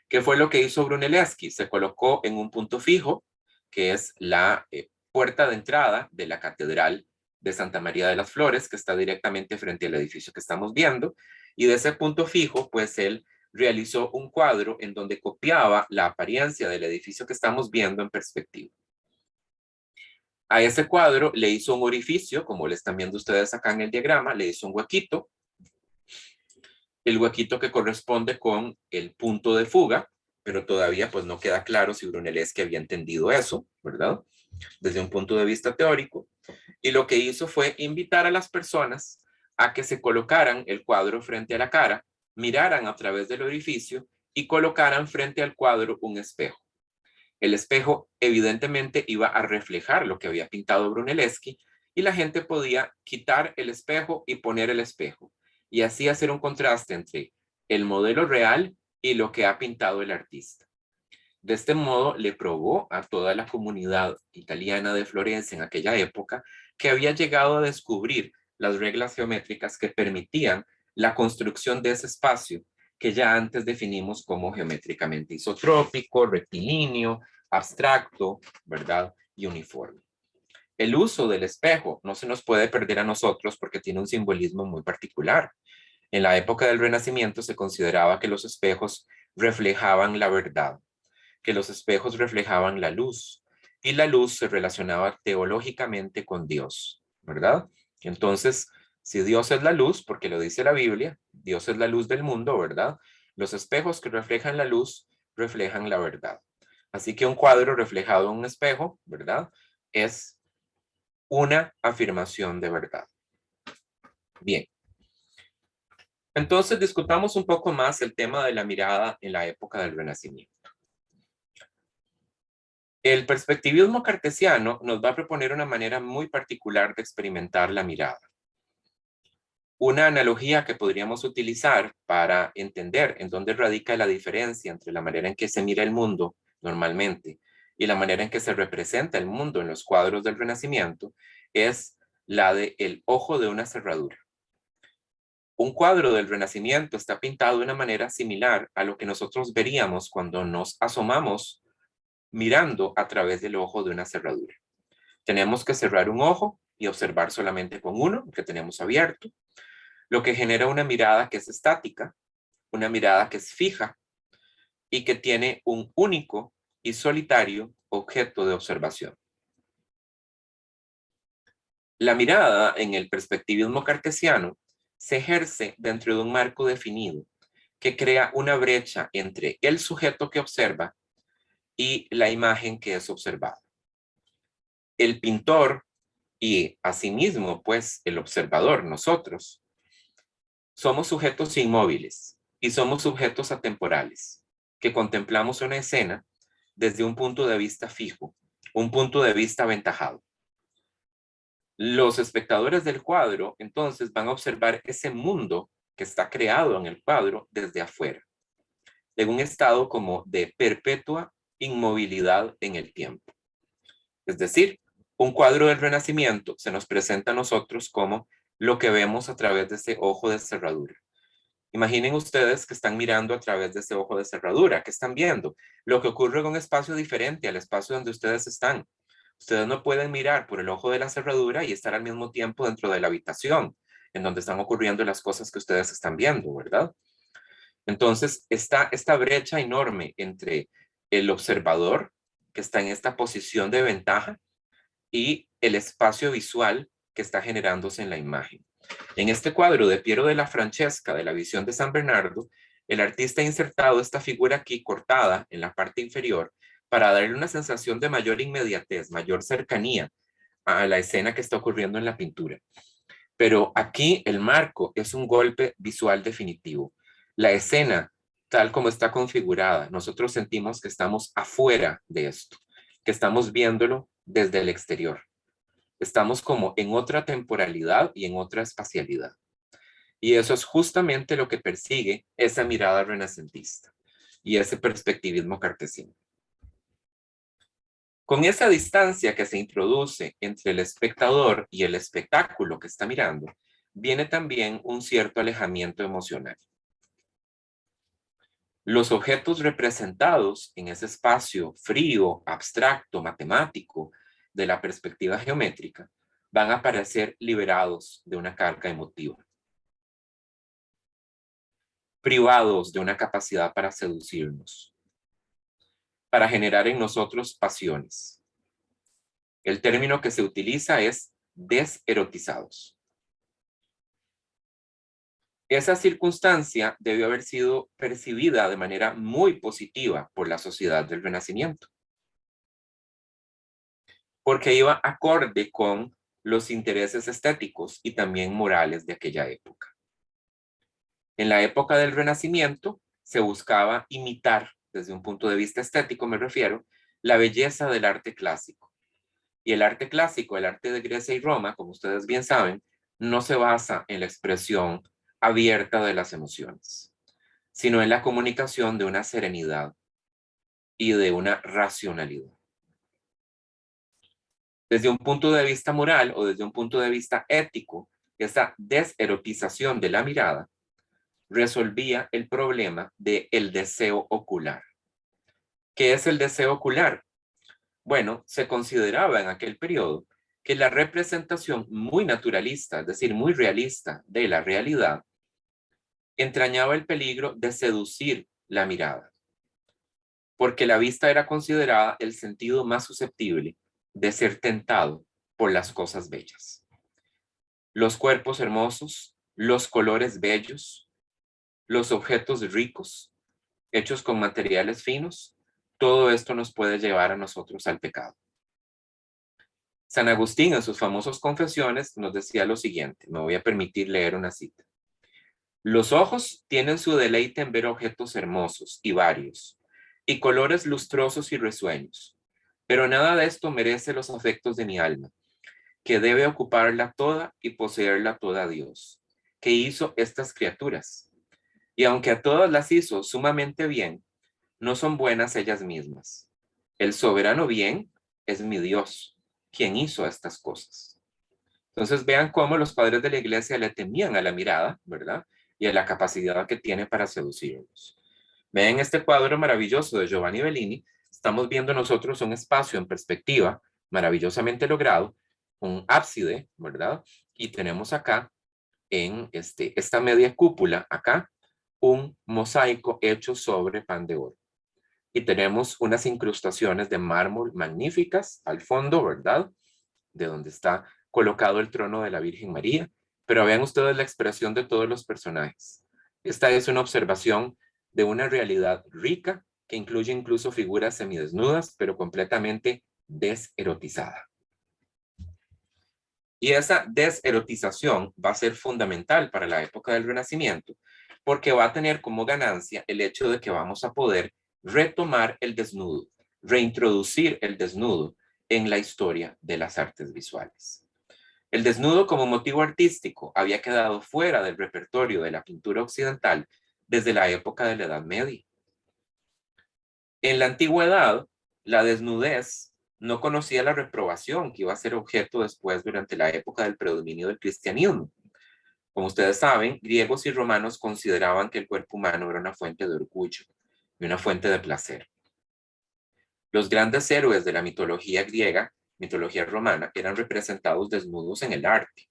¿Qué fue lo que hizo Brunelleschi? Se colocó en un punto fijo, que es la puerta de entrada de la Catedral de Santa María de las Flores, que está directamente frente al edificio que estamos viendo, y de ese punto fijo, pues él realizó un cuadro en donde copiaba la apariencia del edificio que estamos viendo en perspectiva. A ese cuadro le hizo un orificio, como le están viendo ustedes acá en el diagrama, le hizo un huequito, el huequito que corresponde con el punto de fuga, pero todavía pues no queda claro si Brunelleschi había entendido eso, ¿verdad? Desde un punto de vista teórico. Y lo que hizo fue invitar a las personas a que se colocaran el cuadro frente a la cara, miraran a través del orificio y colocaran frente al cuadro un espejo. El espejo evidentemente iba a reflejar lo que había pintado Brunelleschi y la gente podía quitar el espejo y poner el espejo y así hacer un contraste entre el modelo real y lo que ha pintado el artista. De este modo le probó a toda la comunidad italiana de Florencia en aquella época que había llegado a descubrir las reglas geométricas que permitían la construcción de ese espacio que ya antes definimos como geométricamente isotrópico, rectilíneo, abstracto, ¿verdad? Y uniforme. El uso del espejo no se nos puede perder a nosotros porque tiene un simbolismo muy particular. En la época del Renacimiento se consideraba que los espejos reflejaban la verdad, que los espejos reflejaban la luz y la luz se relacionaba teológicamente con Dios, ¿verdad? Entonces, si Dios es la luz, porque lo dice la Biblia, Dios es la luz del mundo, ¿verdad? Los espejos que reflejan la luz reflejan la verdad. Así que un cuadro reflejado en un espejo, ¿verdad? Es una afirmación de verdad. Bien. Entonces discutamos un poco más el tema de la mirada en la época del Renacimiento. El perspectivismo cartesiano nos va a proponer una manera muy particular de experimentar la mirada. Una analogía que podríamos utilizar para entender en dónde radica la diferencia entre la manera en que se mira el mundo normalmente y la manera en que se representa el mundo en los cuadros del Renacimiento es la del ojo de una cerradura. Un cuadro del Renacimiento está pintado de una manera similar a lo que nosotros veríamos cuando nos asomamos mirando a través del ojo de una cerradura. Tenemos que cerrar un ojo y observar solamente con uno, que tenemos abierto, lo que genera una mirada que es estática, una mirada que es fija y que tiene un único y solitario objeto de observación. La mirada en el perspectivismo cartesiano se ejerce dentro de un marco definido que crea una brecha entre el sujeto que observa y la imagen que es observada. El pintor y asimismo, pues, el observador, nosotros, somos sujetos inmóviles y somos sujetos atemporales, que contemplamos una escena desde un punto de vista fijo, un punto de vista aventajado. Los espectadores del cuadro, entonces, van a observar ese mundo que está creado en el cuadro desde afuera, en un estado como de perpetua inmovilidad en el tiempo. Es decir, un cuadro del Renacimiento se nos presenta a nosotros como lo que vemos a través de ese ojo de cerradura. Imaginen ustedes que están mirando a través de ese ojo de cerradura. ¿Qué están viendo? Lo que ocurre en un espacio diferente al espacio donde ustedes están. Ustedes no pueden mirar por el ojo de la cerradura y estar al mismo tiempo dentro de la habitación en donde están ocurriendo las cosas que ustedes están viendo, ¿verdad? Entonces, está esta brecha enorme entre el observador, que está en esta posición de ventaja, y el espacio visual que está generándose en la imagen. En este cuadro de Piero de la Francesca, de la visión de San Bernardo, el artista ha insertado esta figura aquí cortada en la parte inferior para darle una sensación de mayor inmediatez, mayor cercanía a la escena que está ocurriendo en la pintura. Pero aquí el marco es un golpe visual definitivo. La escena, tal como está configurada, nosotros sentimos que estamos afuera de esto, que estamos viéndolo desde el exterior. Estamos como en otra temporalidad y en otra espacialidad. Y eso es justamente lo que persigue esa mirada renacentista y ese perspectivismo cartesiano. Con esa distancia que se introduce entre el espectador y el espectáculo que está mirando, viene también un cierto alejamiento emocional. Los objetos representados en ese espacio frío, abstracto, matemático de la perspectiva geométrica van a parecer liberados de una carga emotiva, privados de una capacidad para seducirnos, para generar en nosotros pasiones. El término que se utiliza es deserotizados. Esa circunstancia debió haber sido percibida de manera muy positiva por la sociedad del Renacimiento, porque iba acorde con los intereses estéticos y también morales de aquella época. En la época del Renacimiento se buscaba imitar, desde un punto de vista estético me refiero, la belleza del arte clásico. Y el arte clásico, el arte de Grecia y Roma, como ustedes bien saben, no se basa en la expresión abierta de las emociones, sino en la comunicación de una serenidad y de una racionalidad. Desde un punto de vista moral o desde un punto de vista ético, esa deserotización de la mirada resolvía el problema del deseo ocular. ¿Qué es el deseo ocular? Bueno, se consideraba en aquel periodo que la representación muy naturalista, es decir, muy realista de la realidad, entrañaba el peligro de seducir la mirada, porque la vista era considerada el sentido más susceptible de ser tentado por las cosas bellas. Los cuerpos hermosos, los colores bellos, los objetos ricos, hechos con materiales finos, todo esto nos puede llevar a nosotros al pecado. San Agustín en sus famosas confesiones nos decía lo siguiente, me voy a permitir leer una cita. Los ojos tienen su deleite en ver objetos hermosos y varios, y colores lustrosos y risueños, pero nada de esto merece los afectos de mi alma, que debe ocuparla toda y poseerla toda Dios, que hizo estas criaturas. Y aunque a todas las hizo sumamente bien, no son buenas ellas mismas. El soberano bien es mi Dios, quien hizo estas cosas. Entonces vean cómo los padres de la iglesia le temían a la mirada, ¿verdad? Y a la capacidad que tiene para seducirlos. Vean este cuadro maravilloso de Giovanni Bellini. Estamos viendo nosotros un espacio en perspectiva maravillosamente logrado, un ábside, ¿verdad? Y tenemos acá, en esta media cúpula, acá, un mosaico hecho sobre pan de oro. Y tenemos unas incrustaciones de mármol magníficas al fondo, ¿verdad? De donde está colocado el trono de la Virgen María. Pero vean ustedes la expresión de todos los personajes. Esta es una observación de una realidad rica que incluye incluso figuras semidesnudas, pero completamente deserotizada. Y esa deserotización va a ser fundamental para la época del Renacimiento, porque va a tener como ganancia el hecho de que vamos a poder retomar el desnudo, reintroducir el desnudo en la historia de las artes visuales. El desnudo como motivo artístico había quedado fuera del repertorio de la pintura occidental desde la época de la Edad Media. En la antigüedad, la desnudez no conocía la reprobación que iba a ser objeto después durante la época del predominio del cristianismo. Como ustedes saben, griegos y romanos consideraban que el cuerpo humano era una fuente de orgullo y una fuente de placer. Los grandes héroes de la mitología griega, mitología romana, eran representados desnudos en el arte.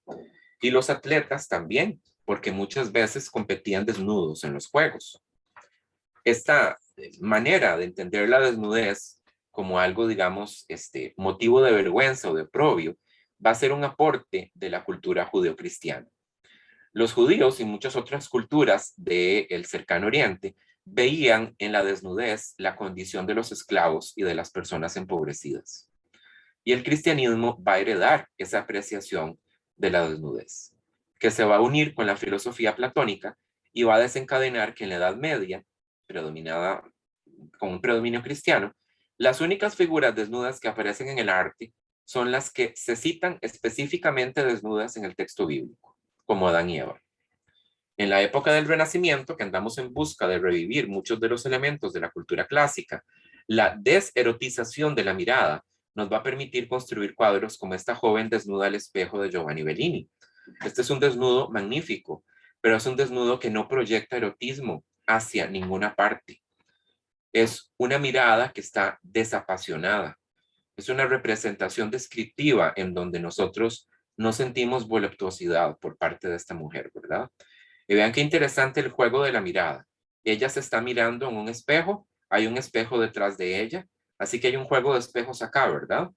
Y los atletas también, porque muchas veces competían desnudos en los juegos. Esta manera de entender la desnudez como algo, digamos, motivo de vergüenza o de oprobio, va a ser un aporte de la cultura judeocristiana. Los judíos y muchas otras culturas del cercano oriente veían en la desnudez la condición de los esclavos y de las personas empobrecidas. Y el cristianismo va a heredar esa apreciación de la desnudez, que se va a unir con la filosofía platónica y va a desencadenar que en la Edad Media, predominada con un predominio cristiano, las únicas figuras desnudas que aparecen en el arte son las que se citan específicamente desnudas en el texto bíblico, como Adán y Eva. En la época del Renacimiento, que andamos en busca de revivir muchos de los elementos de la cultura clásica, la deserotización de la mirada nos va a permitir construir cuadros como esta joven desnuda al espejo de Giovanni Bellini. Este es un desnudo magnífico, pero es un desnudo que no proyecta erotismo hacia ninguna parte. Es una mirada que está desapasionada. Es una representación descriptiva en donde nosotros no sentimos voluptuosidad por parte de esta mujer, ¿verdad? Y vean qué interesante el juego de la mirada. Ella se está mirando en un espejo, hay un espejo detrás de ella, así que hay un juego de espejos acá, ¿verdad?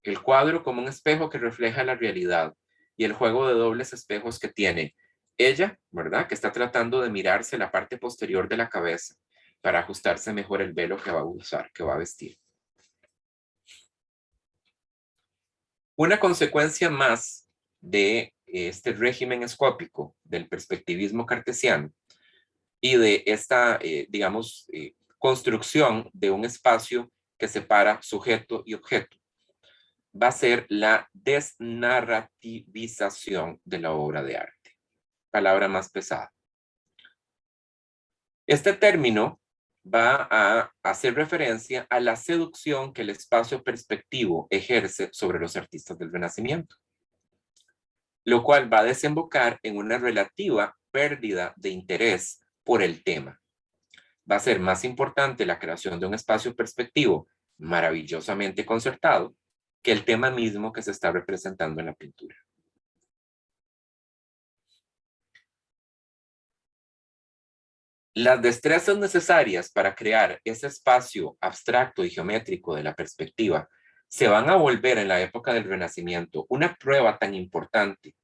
El cuadro como un espejo que refleja la realidad y el juego de dobles espejos que tiene ella, ¿verdad? Que está tratando de mirarse la parte posterior de la cabeza para ajustarse mejor el velo que va a usar, que va a vestir. Una consecuencia más de este régimen escópico del perspectivismo cartesiano y de esta, construcción de un espacio que separa sujeto y objeto, va a ser la desnarrativización de la obra de arte. Palabra más pesada. Este término va a hacer referencia a la seducción que el espacio perspectivo ejerce sobre los artistas del Renacimiento, lo cual va a desembocar en una relativa pérdida de interés por el tema. Va a ser más importante la creación de un espacio perspectivo maravillosamente concertado que el tema mismo que se está representando en la pintura. Las destrezas necesarias para crear ese espacio abstracto y geométrico de la perspectiva se van a volver en la época del Renacimiento una prueba tan importante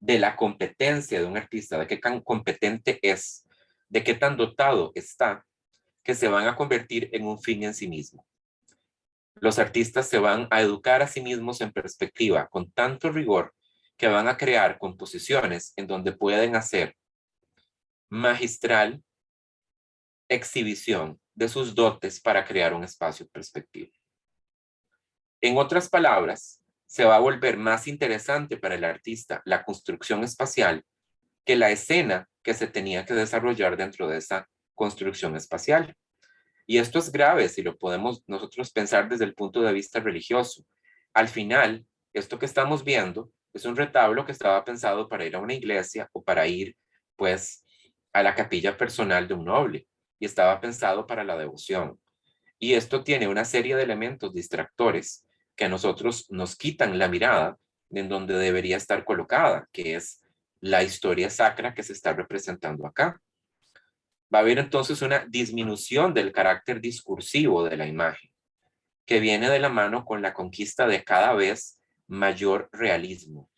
de la competencia de un artista, de qué tan competente es, de qué tan dotado está, que se van a convertir en un fin en sí mismo. Los artistas se van a educar a sí mismos en perspectiva con tanto rigor que van a crear composiciones en donde pueden hacer magistral exhibición de sus dotes para crear un espacio perspectivo. En otras palabras, se va a volver más interesante para el artista la construcción espacial que la escena que se tenía que desarrollar dentro de esa construcción espacial. Y esto es grave si lo podemos nosotros pensar desde el punto de vista religioso. Al final, esto que estamos viendo es un retablo que estaba pensado para ir a una iglesia o para ir, pues, a la capilla personal de un noble, y estaba pensado para la devoción. Y esto tiene una serie de elementos distractores que a nosotros nos quitan la mirada en donde debería estar colocada, que es la historia sacra que se está representando acá. Va a haber entonces una disminución del carácter discursivo de la imagen, que viene de la mano con la conquista de cada vez mayor realismo,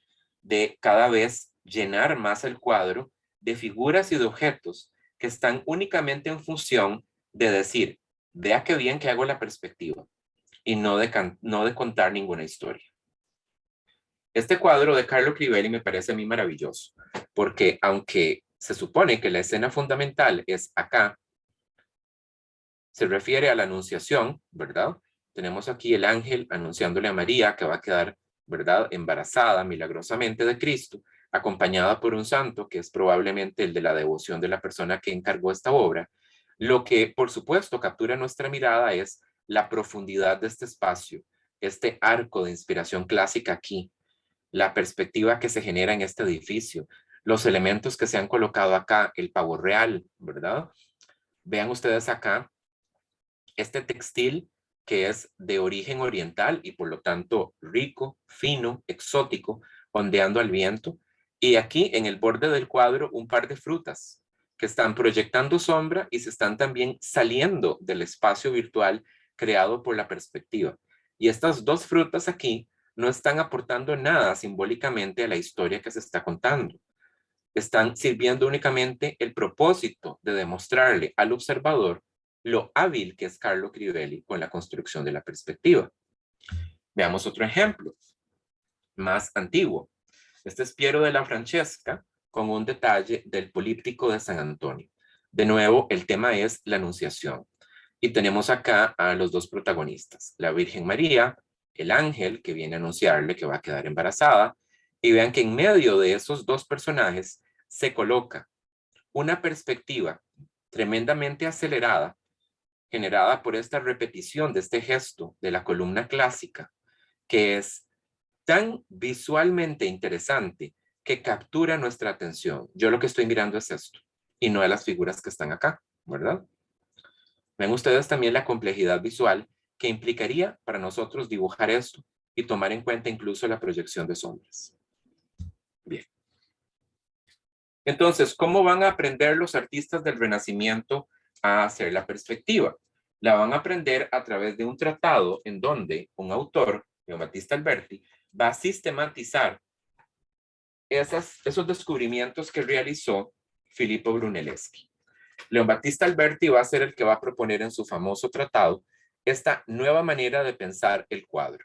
de cada vez llenar más el cuadro de figuras y de objetos que están únicamente en función de decir, vea qué bien que hago la perspectiva, y no de contar ninguna historia. Este cuadro de Carlo Crivelli me parece a mí maravilloso, porque aunque se supone que la escena fundamental es acá, se refiere a la anunciación, ¿verdad? Tenemos aquí el ángel anunciándole a María que va a quedar, ¿verdad?, embarazada milagrosamente de Cristo, acompañada por un santo, que es probablemente el de la devoción de la persona que encargó esta obra. Lo que, por supuesto, captura nuestra mirada es la profundidad de este espacio, este arco de inspiración clásica aquí, la perspectiva que se genera en este edificio, los elementos que se han colocado acá, el pavo real, ¿verdad? Vean ustedes acá este textil que es de origen oriental y por lo tanto rico, fino, exótico, ondeando al viento. Y aquí en el borde del cuadro un par de frutas que están proyectando sombra y se están también saliendo del espacio virtual creado por la perspectiva. Y estas dos frutas aquí no están aportando nada simbólicamente a la historia que se está contando. Están sirviendo únicamente el propósito de demostrarle al observador lo hábil que es Carlo Crivelli con la construcción de la perspectiva. Veamos otro ejemplo, más antiguo. Este es Piero de la Francesca con un detalle del políptico de San Antonio. De nuevo, el tema es la Anunciación. Y tenemos acá a los dos protagonistas, la Virgen María, el ángel que viene a anunciarle que va a quedar embarazada, y vean que en medio de esos dos personajes se coloca una perspectiva tremendamente acelerada, generada por esta repetición de este gesto de la columna clásica, que es tan visualmente interesante que captura nuestra atención. Yo lo que estoy mirando es esto, y no de las figuras que están acá, ¿verdad? Ven ustedes también la complejidad visual que implicaría para nosotros dibujar esto y tomar en cuenta incluso la proyección de sombras. Bien. Entonces, ¿cómo van a aprender los artistas del Renacimiento a hacer la perspectiva? La van a aprender a través de un tratado en donde un autor, Leon Battista Alberti, va a sistematizar esos descubrimientos que realizó Filippo Brunelleschi. Leon Battista Alberti va a ser el que va a proponer en su famoso tratado esta nueva manera de pensar el cuadro.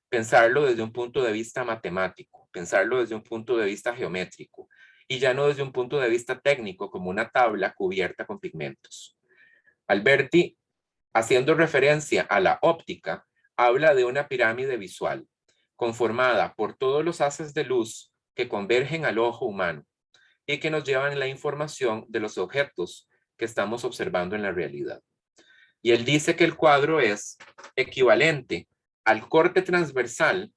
Pensarlo desde un punto de vista matemático, pensarlo desde un punto de vista geométrico y ya no desde un punto de vista técnico como una tabla cubierta con pigmentos. Alberti, haciendo referencia a la óptica, habla de una pirámide visual conformada por todos los haces de luz que convergen al ojo humano y que nos llevan la información de los objetos que estamos observando en la realidad. Y él dice que el cuadro es equivalente al corte transversal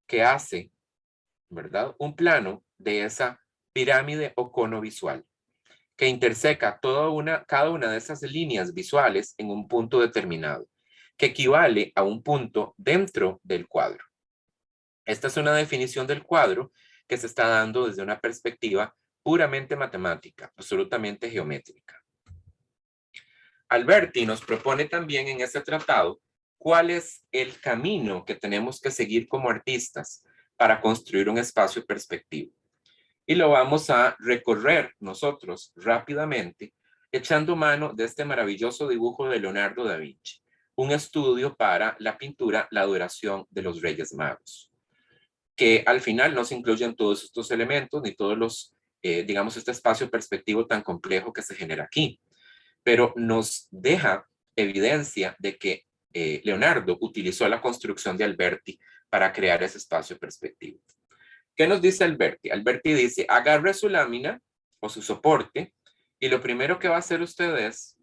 que hace, ¿verdad?, un plano de esa pirámide o cono visual, que interseca cada una de esas líneas visuales en un punto determinado, que equivale a un punto dentro del cuadro. Esta es una definición del cuadro que se está dando desde una perspectiva puramente matemática, absolutamente geométrica. Alberti nos propone también en este tratado cuál es el camino que tenemos que seguir como artistas para construir un espacio perspectivo. Y lo vamos a recorrer nosotros rápidamente, echando mano de este maravilloso dibujo de Leonardo da Vinci, un estudio para la pintura La adoración de los Reyes Magos, que al final no se incluyen todos estos elementos ni todos los, digamos, este espacio perspectivo tan complejo que se genera aquí, pero nos deja evidencia de que Leonardo utilizó la construcción de Alberti para crear ese espacio perspectivo. ¿Qué nos dice Alberti? Alberti dice, agarre su lámina o su soporte y lo primero que va a hacer usted es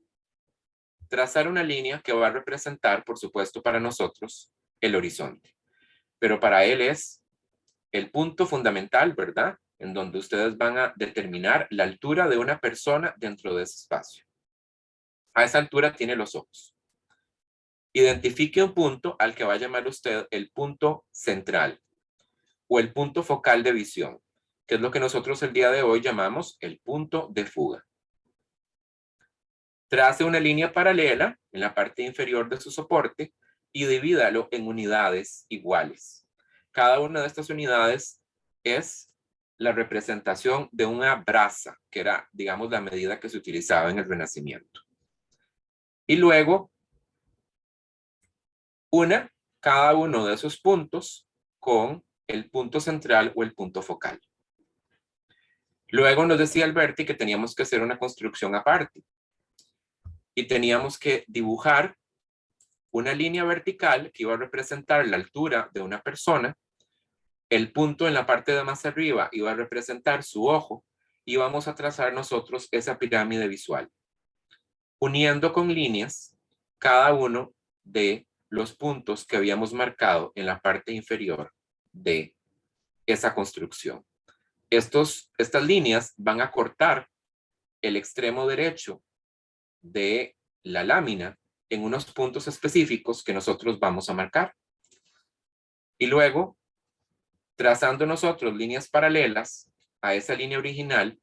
trazar una línea que va a representar, por supuesto, para nosotros, el horizonte. Pero para él es el punto fundamental, ¿verdad?, en donde ustedes van a determinar la altura de una persona dentro de ese espacio. A esa altura tiene los ojos. Identifique un punto al que va a llamar usted el punto central o el punto focal de visión, que es lo que nosotros el día de hoy llamamos el punto de fuga. Trace una línea paralela en la parte inferior de su soporte y divídalo en unidades iguales. Cada una de estas unidades es la representación de una brasa, que era, digamos, la medida que se utilizaba en el Renacimiento. Y luego, cada uno de esos puntos con el punto central o el punto focal. Luego nos decía Alberti que teníamos que hacer una construcción aparte y teníamos que dibujar una línea vertical que iba a representar la altura de una persona. El punto en la parte de más arriba iba a representar su ojo y vamos a trazar nosotros esa pirámide visual, uniendo con líneas cada uno de los puntos que habíamos marcado en la parte inferior de esa construcción. Estas líneas van a cortar el extremo derecho de la lámina en unos puntos específicos que nosotros vamos a marcar. Y luego, trazando nosotros líneas paralelas a esa línea original,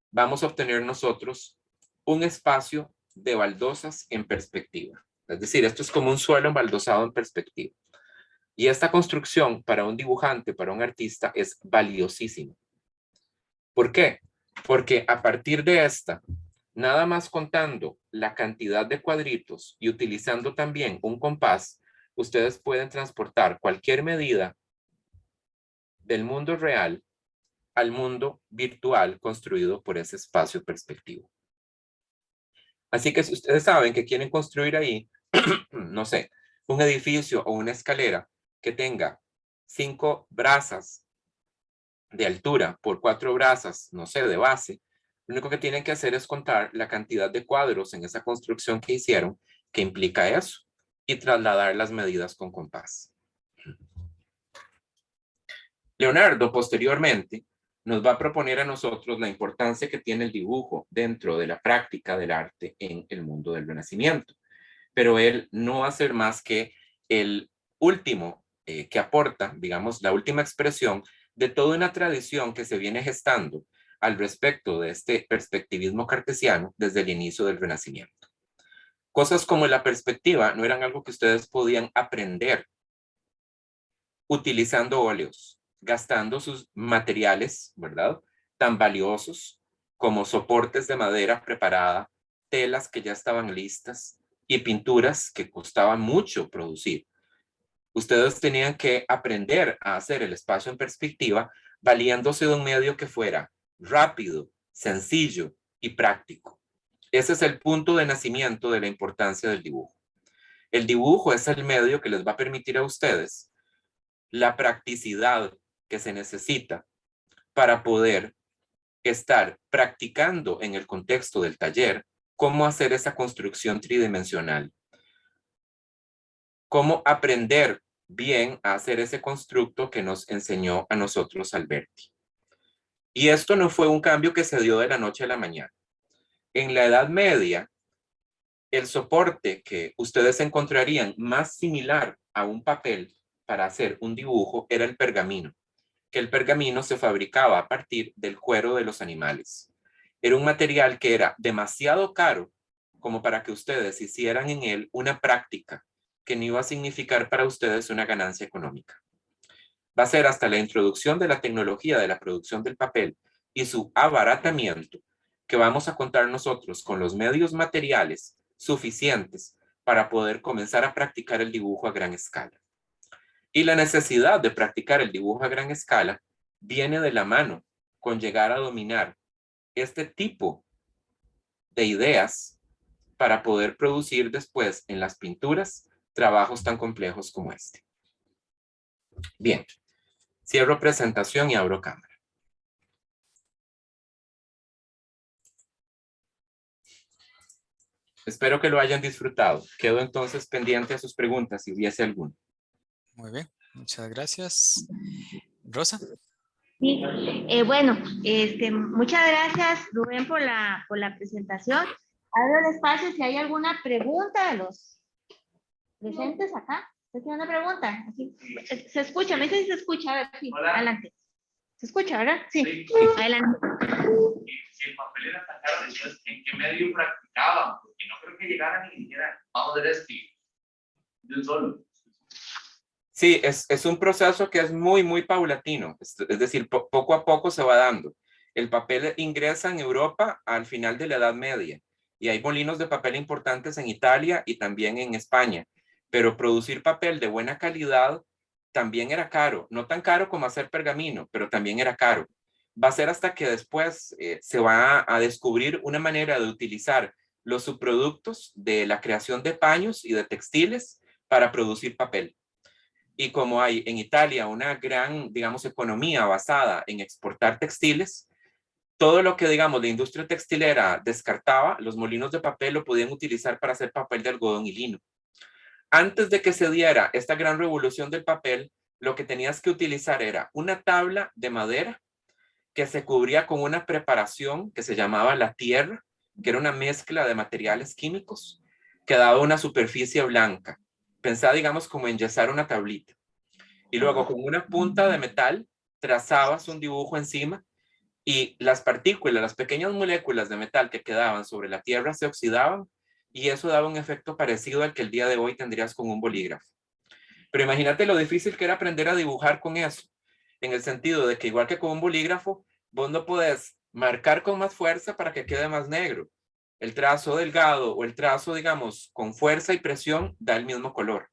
vamos a obtener nosotros un espacio de baldosas en perspectiva. Es decir, esto es como un suelo embaldosado en perspectiva. Y esta construcción para un dibujante, para un artista, es valiosísima. ¿Por qué? Porque a partir de esta, nada más contando la cantidad de cuadritos y utilizando también un compás, ustedes pueden transportar cualquier medida del mundo real al mundo virtual construido por ese espacio perspectivo. Así que si ustedes saben que quieren construir ahí, no sé, un edificio o una escalera que tenga 5 brazas de altura por 4 brazas, no sé, de base, lo único que tienen que hacer es contar la cantidad de cuadros en esa construcción que hicieron, que implica eso, y trasladar las medidas con compás. Leonardo, posteriormente, nos va a proponer a nosotros la importancia que tiene el dibujo dentro de la práctica del arte en el mundo del Renacimiento. Pero él no va a ser más que el último que aporta, digamos, la última expresión de toda una tradición que se viene gestando al respecto de este perspectivismo cartesiano desde el inicio del Renacimiento. Cosas como la perspectiva no eran algo que ustedes podían aprender utilizando óleos, gastando sus materiales, ¿verdad?, tan valiosos como soportes de madera preparada, telas que ya estaban listas y pinturas que costaban mucho producir. Ustedes tenían que aprender a hacer el espacio en perspectiva valiéndose de un medio que fuera rápido, sencillo y práctico. Ese es el punto de nacimiento de la importancia del dibujo. El dibujo es el medio que les va a permitir a ustedes la practicidad que se necesita para poder estar practicando en el contexto del taller cómo hacer esa construcción tridimensional, cómo aprender bien a hacer ese constructo que nos enseñó a nosotros Alberti. Y esto no fue un cambio que se dio de la noche a la mañana. En la Edad Media, el soporte que ustedes encontrarían más similar a un papel para hacer un dibujo era el pergamino, que el pergamino se fabricaba a partir del cuero de los animales. Era un material que era demasiado caro como para que ustedes hicieran en él una práctica que no iba a significar para ustedes una ganancia económica. Va a ser hasta la introducción de la tecnología de la producción del papel y su abaratamiento que vamos a contar nosotros con los medios materiales suficientes para poder comenzar a practicar el dibujo a gran escala. Y la necesidad de practicar el dibujo a gran escala viene de la mano con llegar a dominar este tipo de ideas para poder producir después en las pinturas trabajos tan complejos como este. Bien, cierro presentación y abro cámara. Espero que lo hayan disfrutado. Quedo entonces pendiente a sus preguntas si hubiese alguna. Muy bien, muchas gracias. Rosa. Sí, bueno, muchas gracias Rubén por la presentación. Abro el espacio si hay alguna pregunta de los presentes acá. ¿Usted tiene una pregunta? Así, se escucha, me dice si se escucha. A ver, sí, adelante. ¿Se escucha, verdad? Sí, sí. Adelante. Si el papel era tan caro, entonces, ¿en qué medio practicaban? Porque no creo que llegaran y dijeran, vamos a ver esto de un solo. Sí, es un proceso que es muy paulatino. Es decir, poco a poco se va dando. El papel ingresa en Europa al final de la Edad Media y hay molinos de papel importantes en Italia y también en España. Pero producir papel de buena calidad también era caro, no tan caro como hacer pergamino, pero también era caro. Va a ser hasta que después se va a descubrir una manera de utilizar los subproductos de la creación de paños y de textiles para producir papel. Y como hay en Italia una gran, digamos, economía basada en exportar textiles, todo lo que, digamos, la industria textilera descartaba, los molinos de papel lo podían utilizar para hacer papel de algodón y lino. Antes de que se diera esta gran revolución del papel, lo que tenías que utilizar era una tabla de madera que se cubría con una preparación que se llamaba la tierra, que era una mezcla de materiales químicos que daba una superficie blanca. Pensá, digamos, como enyesar una tablita. Y luego con una punta de metal trazabas un dibujo encima y las partículas, las pequeñas moléculas de metal que quedaban sobre la tierra se oxidaban y eso daba un efecto parecido al que el día de hoy tendrías con un bolígrafo. Pero imagínate lo difícil que era aprender a dibujar con eso, en el sentido de que igual que con un bolígrafo, vos no podés marcar con más fuerza para que quede más negro. El trazo delgado o el trazo, digamos, con fuerza y presión da el mismo color.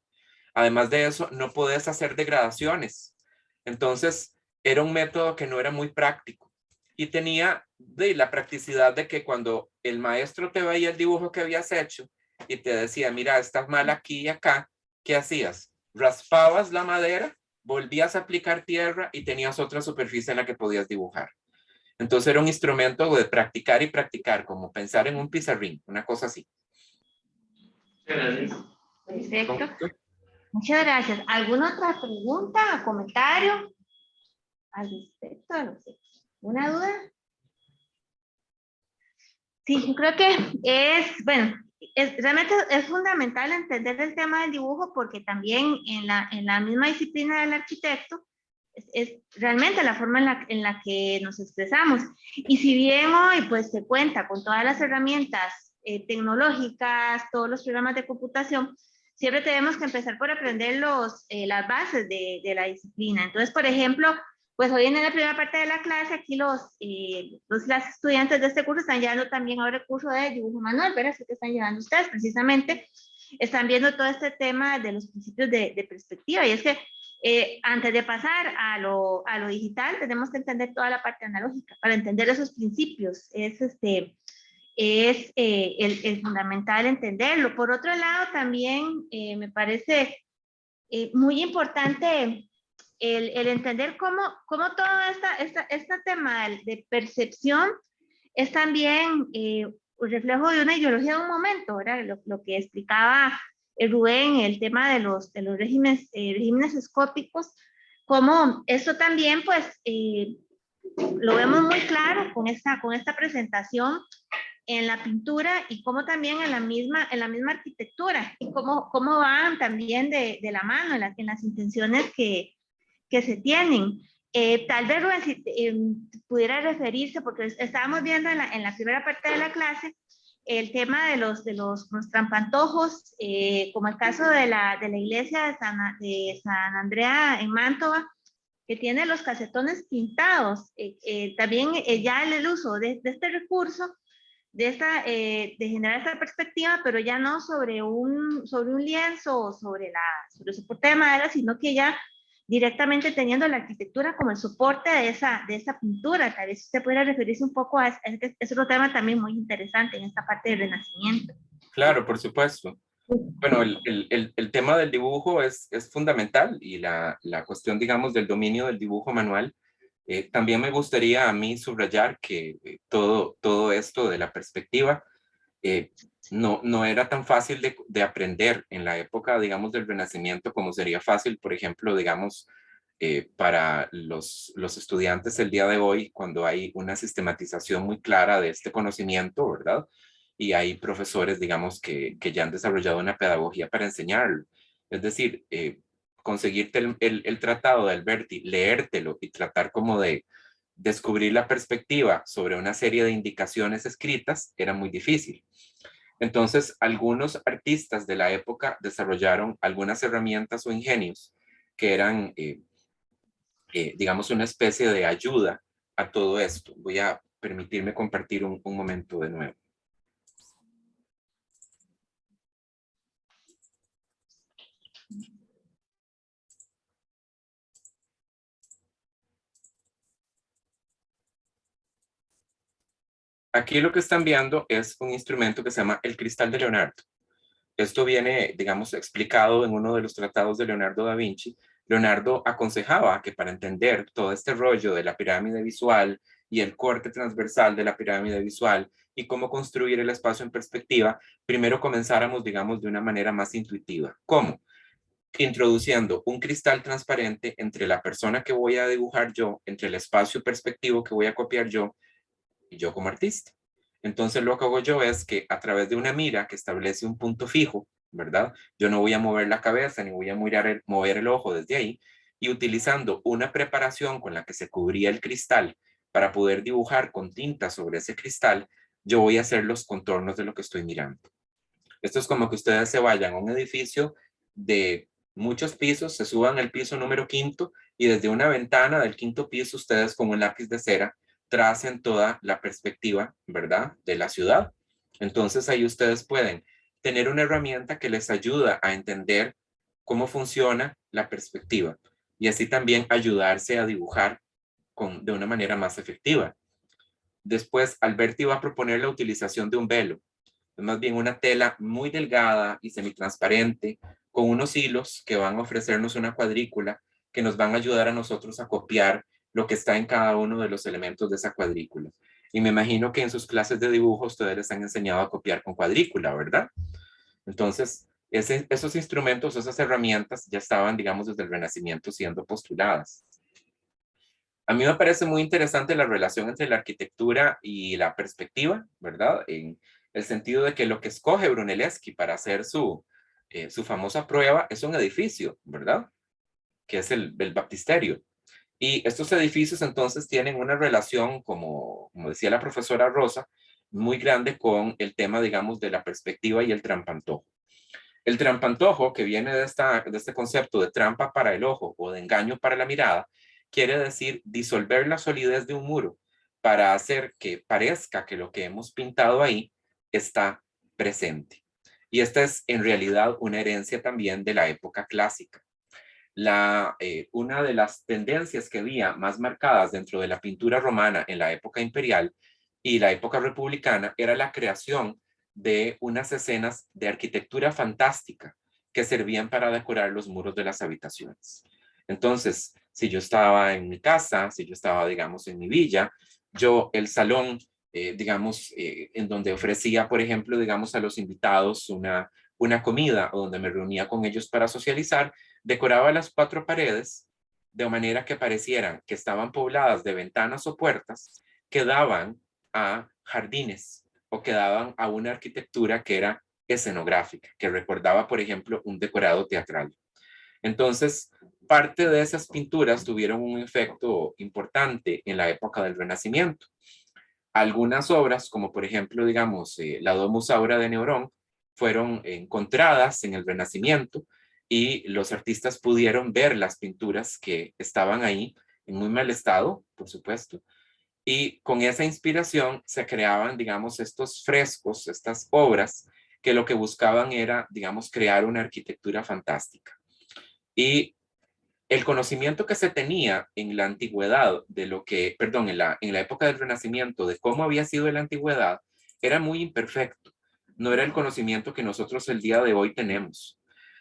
Además de eso, no podés hacer degradaciones. Entonces, era un método que no era muy práctico y tenía la practicidad de que cuando el maestro te veía el dibujo que habías hecho y te decía, mira, estás mal aquí y acá, ¿qué hacías? Raspabas la madera, volvías a aplicar tierra y tenías otra superficie en la que podías dibujar. Entonces era un instrumento de practicar y practicar, como pensar en un pizarrín, una cosa así. Gracias. Perfecto. Muchas gracias. ¿Alguna otra pregunta o comentario al respecto? No sé. ¿Una duda? Sí, yo creo que realmente es fundamental entender el tema del dibujo porque también en la misma disciplina del arquitecto es realmente la forma en la que nos expresamos. Y si bien hoy pues se cuenta con todas las herramientas tecnológicas, todos los programas de computación, siempre tenemos que empezar por aprender las bases de la disciplina. Entonces, por ejemplo, pues hoy en la primera parte de la clase, aquí los estudiantes de este curso están llevando también ahora el curso de dibujo manual, ¿verdad? Así que están llevando ustedes precisamente, están viendo todo este tema de los principios de perspectiva. Y es que antes de pasar a lo digital, tenemos que entender toda la parte analógica para entender esos principios. Es el fundamental entenderlo. Por otro lado, también me parece muy importante el entender cómo todo este tema de percepción es también un reflejo de una ideología de un momento, ¿verdad? Lo que explicaba Rubén, el tema de los regímenes escópicos, como esto también, pues, lo vemos muy claro con esta presentación en la pintura y como también en la misma arquitectura y cómo van también de la mano en las intenciones que se tienen. Tal vez Rubén, si pudiera referirse, porque estábamos viendo en la primera parte de la clase el tema de los trampantojos, como el caso de la iglesia de San Andrea en Mantova, que tiene los casetones pintados. También ya el uso de este recurso, de generar esta perspectiva, pero ya no sobre un lienzo o sobre el soporte de madera, sino que ya directamente teniendo la arquitectura como el soporte de esa pintura. Tal vez usted pudiera referirse un poco a es otro tema también muy interesante en esta parte del Renacimiento. Claro, por supuesto. Bueno, el tema del dibujo es fundamental y la cuestión, digamos, del dominio del dibujo manual. También me gustaría a mí subrayar que todo esto de la perspectiva no era tan fácil de aprender en la época, digamos, del Renacimiento como sería fácil, por ejemplo, digamos, para los estudiantes el día de hoy, cuando hay una sistematización muy clara de este conocimiento, ¿verdad? Y hay profesores, digamos, que ya han desarrollado una pedagogía para enseñarlo. Es decir, conseguirte el tratado de Alberti, leértelo y tratar como de descubrir la perspectiva sobre una serie de indicaciones escritas era muy difícil. Entonces, algunos artistas de la época desarrollaron algunas herramientas o ingenios que eran, digamos, una especie de ayuda a todo esto. Voy a permitirme compartir un momento de nuevo. Aquí lo que están viendo es un instrumento que se llama el cristal de Leonardo. Esto viene, digamos, explicado en uno de los tratados de Leonardo da Vinci. Leonardo aconsejaba que para entender todo este rollo de la pirámide visual y el corte transversal de la pirámide visual y cómo construir el espacio en perspectiva, primero comenzáramos, digamos, de una manera más intuitiva. ¿Cómo? Introduciendo un cristal transparente entre la persona que voy a dibujar yo, entre el espacio perspectivo que voy a copiar yo y yo como artista. Entonces lo que hago yo es que a través de una mira que establece un punto fijo, ¿verdad? Yo no voy a mover la cabeza ni voy a mover el ojo desde ahí, y utilizando una preparación con la que se cubría el cristal para poder dibujar con tinta sobre ese cristal, yo voy a hacer los contornos de lo que estoy mirando. Esto es como que ustedes se vayan a un edificio de muchos pisos, se suban al piso número 5 y desde una ventana del 5.º piso ustedes con un lápiz de cera tracen toda la perspectiva, ¿verdad?, de la ciudad. Entonces ahí ustedes pueden tener una herramienta que les ayuda a entender cómo funciona la perspectiva y así también ayudarse a dibujar de una manera más efectiva. Después, Alberti va a proponer la utilización de un velo. Es más bien una tela muy delgada y semitransparente con unos hilos que van a ofrecernos una cuadrícula que nos van a ayudar a nosotros a copiar lo que está en cada uno de los elementos de esa cuadrícula. Y me imagino que en sus clases de dibujo ustedes les han enseñado a copiar con cuadrícula, ¿verdad? Entonces, esos instrumentos, esas herramientas ya estaban, digamos, desde el Renacimiento siendo postuladas. A mí me parece muy interesante la relación entre la arquitectura y la perspectiva, ¿verdad? En el sentido de que lo que escoge Brunelleschi para hacer su famosa prueba es un edificio, ¿verdad? Que es el baptisterio. Y estos edificios entonces tienen una relación, como decía la profesora Rosa, muy grande con el tema, digamos, de la perspectiva y el trampantojo. El trampantojo, que viene de este concepto de trampa para el ojo o de engaño para la mirada, quiere decir disolver la solidez de un muro para hacer que parezca que lo que hemos pintado ahí está presente. Y esta es en realidad una herencia también de la época clásica. Una de las tendencias que había más marcadas dentro de la pintura romana en la época imperial y la época republicana era la creación de unas escenas de arquitectura fantástica que servían para decorar los muros de las habitaciones. Entonces, si yo estaba en mi casa, si yo estaba, digamos, en mi villa, el salón, digamos, en donde ofrecía, por ejemplo, digamos, a los invitados una comida o donde me reunía con ellos para socializar, decoraba las 4 paredes de manera que parecieran que estaban pobladas de ventanas o puertas que daban a jardines o que daban a una arquitectura que era escenográfica, que recordaba, por ejemplo, un decorado teatral. Entonces, parte de esas pinturas tuvieron un efecto importante en la época del Renacimiento. Algunas obras, como por ejemplo, digamos, la Domus Aurea de Neurón, fueron encontradas en el Renacimiento y los artistas pudieron ver las pinturas que estaban ahí en muy mal estado, por supuesto, y con esa inspiración se creaban, digamos, estos frescos, estas obras que lo que buscaban era, digamos, crear una arquitectura fantástica. Y el conocimiento que se tenía en la antigüedad de lo que, perdón, en la época del Renacimiento, de cómo había sido la antigüedad, era muy imperfecto. No era el conocimiento que nosotros el día de hoy tenemos.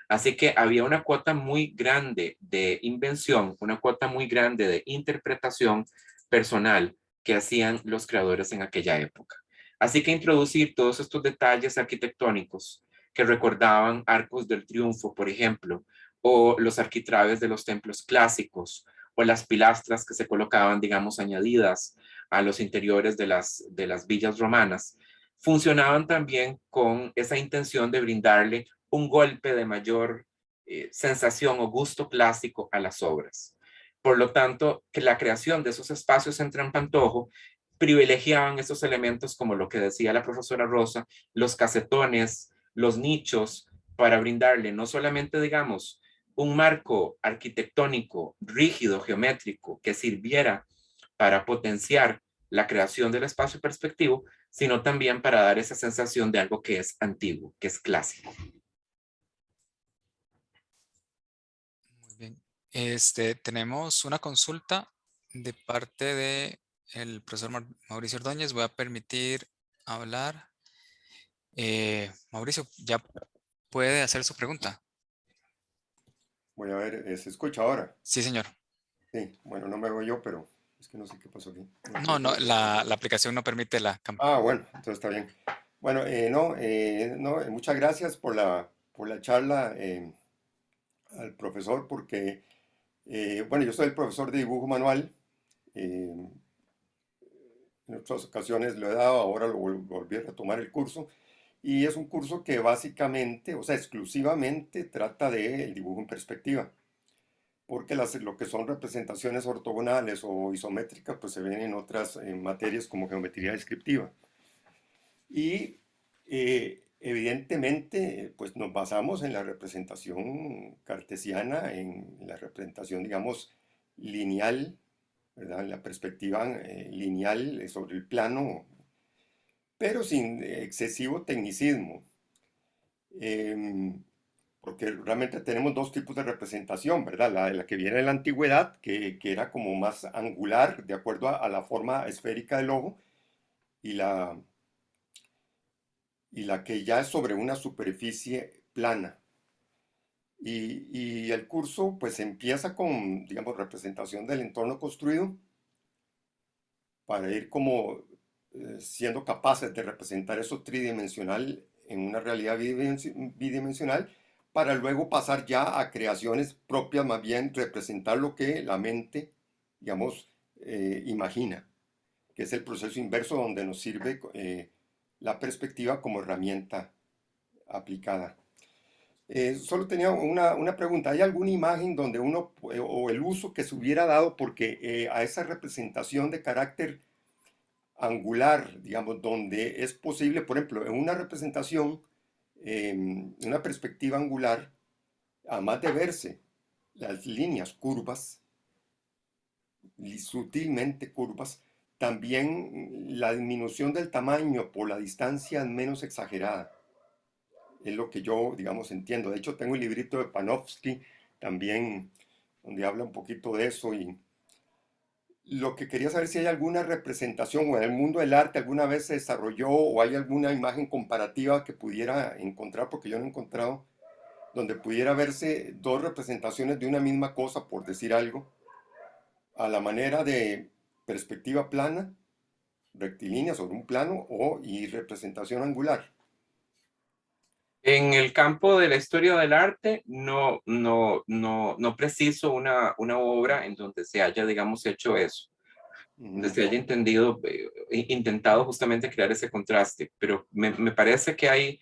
Así que había una cuota muy grande de invención, una cuota muy grande de interpretación personal que hacían los creadores en aquella época. Así que introducir todos estos detalles arquitectónicos que recordaban arcos del triunfo, por ejemplo, o los arquitraves de los templos clásicos, o las pilastras que se colocaban, digamos, añadidas a los interiores de las villas romanas, funcionaban también con esa intención de brindarle un golpe de mayor sensación o gusto clásico a las obras. Por lo tanto, que la creación de esos espacios en trampantojo privilegiaban esos elementos como lo que decía la profesora Rosa, los casetones, los nichos, para brindarle no solamente, digamos, un marco arquitectónico rígido, geométrico, que sirviera para potenciar la creación del espacio perspectivo, sino también para dar esa sensación de algo que es antiguo, que es clásico. Muy bien. Tenemos una consulta de parte de el profesor Mauricio Ordóñez. Voy a permitir hablar. Mauricio, ya puede hacer su pregunta. Voy a ver, ¿se escucha ahora? Sí, señor. Sí, bueno, no me veo yo, pero es que no sé qué pasó aquí. No, no, la aplicación no permite la cámara. Ah, bueno, entonces está bien. Bueno, muchas gracias por la charla al profesor, porque, bueno, yo soy el profesor de dibujo manual. En otras ocasiones lo he dado, ahora volví a retomar el curso. Y es un curso que básicamente, o sea, exclusivamente trata del dibujo en perspectiva. Porque lo que son representaciones ortogonales o isométricas, pues se ven en otras materias como geometría descriptiva. Y evidentemente, pues nos basamos en la representación cartesiana, en la representación, digamos, lineal, ¿verdad? En la perspectiva lineal sobre el plano, pero sin excesivo tecnicismo. Porque realmente tenemos dos tipos de representación, ¿verdad? La que viene de la antigüedad, que era como más angular, de acuerdo a la forma esférica del ojo, y la que ya es sobre una superficie plana. Y el curso pues empieza con, digamos, representación del entorno construido para ir como siendo capaces de representar eso tridimensional en una realidad bidimensional para luego pasar ya a creaciones propias, más bien representar lo que la mente, digamos, imagina, que es el proceso inverso donde nos sirve la perspectiva como herramienta aplicada. Solo tenía una pregunta. ¿Hay alguna imagen donde uno, o el uso que se hubiera dado, porque a esa representación de carácter angular, digamos, donde es posible, por ejemplo, en una representación, una perspectiva angular, además de verse las líneas curvas, sutilmente curvas, también la disminución del tamaño por la distancia es menos exagerada. Es lo que yo, digamos, entiendo. De hecho, tengo un librito de Panofsky también, donde habla un poquito de eso. Y lo que quería saber si hay alguna representación o en el mundo del arte alguna vez se desarrolló o hay alguna imagen comparativa que pudiera encontrar, porque yo no he encontrado, donde pudiera verse dos representaciones de una misma cosa, por decir algo, a la manera de perspectiva plana, rectilínea sobre un plano y representación angular. En el campo de la historia del arte, no preciso una obra en donde se haya, digamos, hecho eso, donde se haya intentado justamente crear ese contraste, pero me parece que hay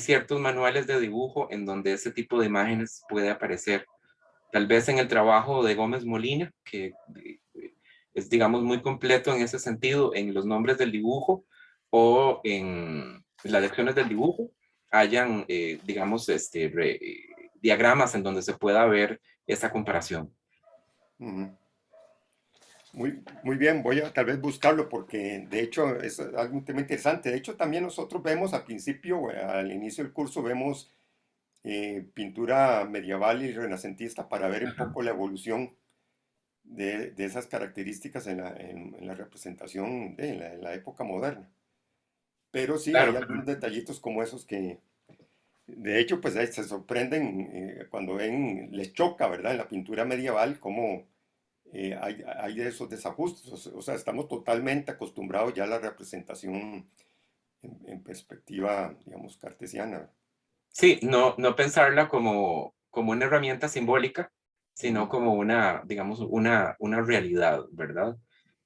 ciertos manuales de dibujo en donde ese tipo de imágenes puede aparecer. Tal vez en el trabajo de Gómez Molina, que es, digamos, muy completo en ese sentido, en los nombres del dibujo o en las lecciones del dibujo, hayan, digamos, diagramas en donde se pueda ver esa comparación. Muy bien, voy a tal vez buscarlo porque de hecho es algún tema interesante. De hecho también nosotros vemos al principio, al inicio del curso, vemos pintura medieval y renacentista para ver un poco la evolución de esas características en la representación en la época moderna. Pero sí, hay Claro. algunos detallitos como esos que, de hecho, pues ahí se sorprenden cuando ven, les choca, ¿verdad? En la pintura medieval, cómo hay de esos desajustes. O sea, estamos totalmente acostumbrados ya a la representación en perspectiva, digamos, cartesiana. Sí, no pensarla como una herramienta simbólica, sino Ujú, como una, digamos, una realidad, ¿verdad?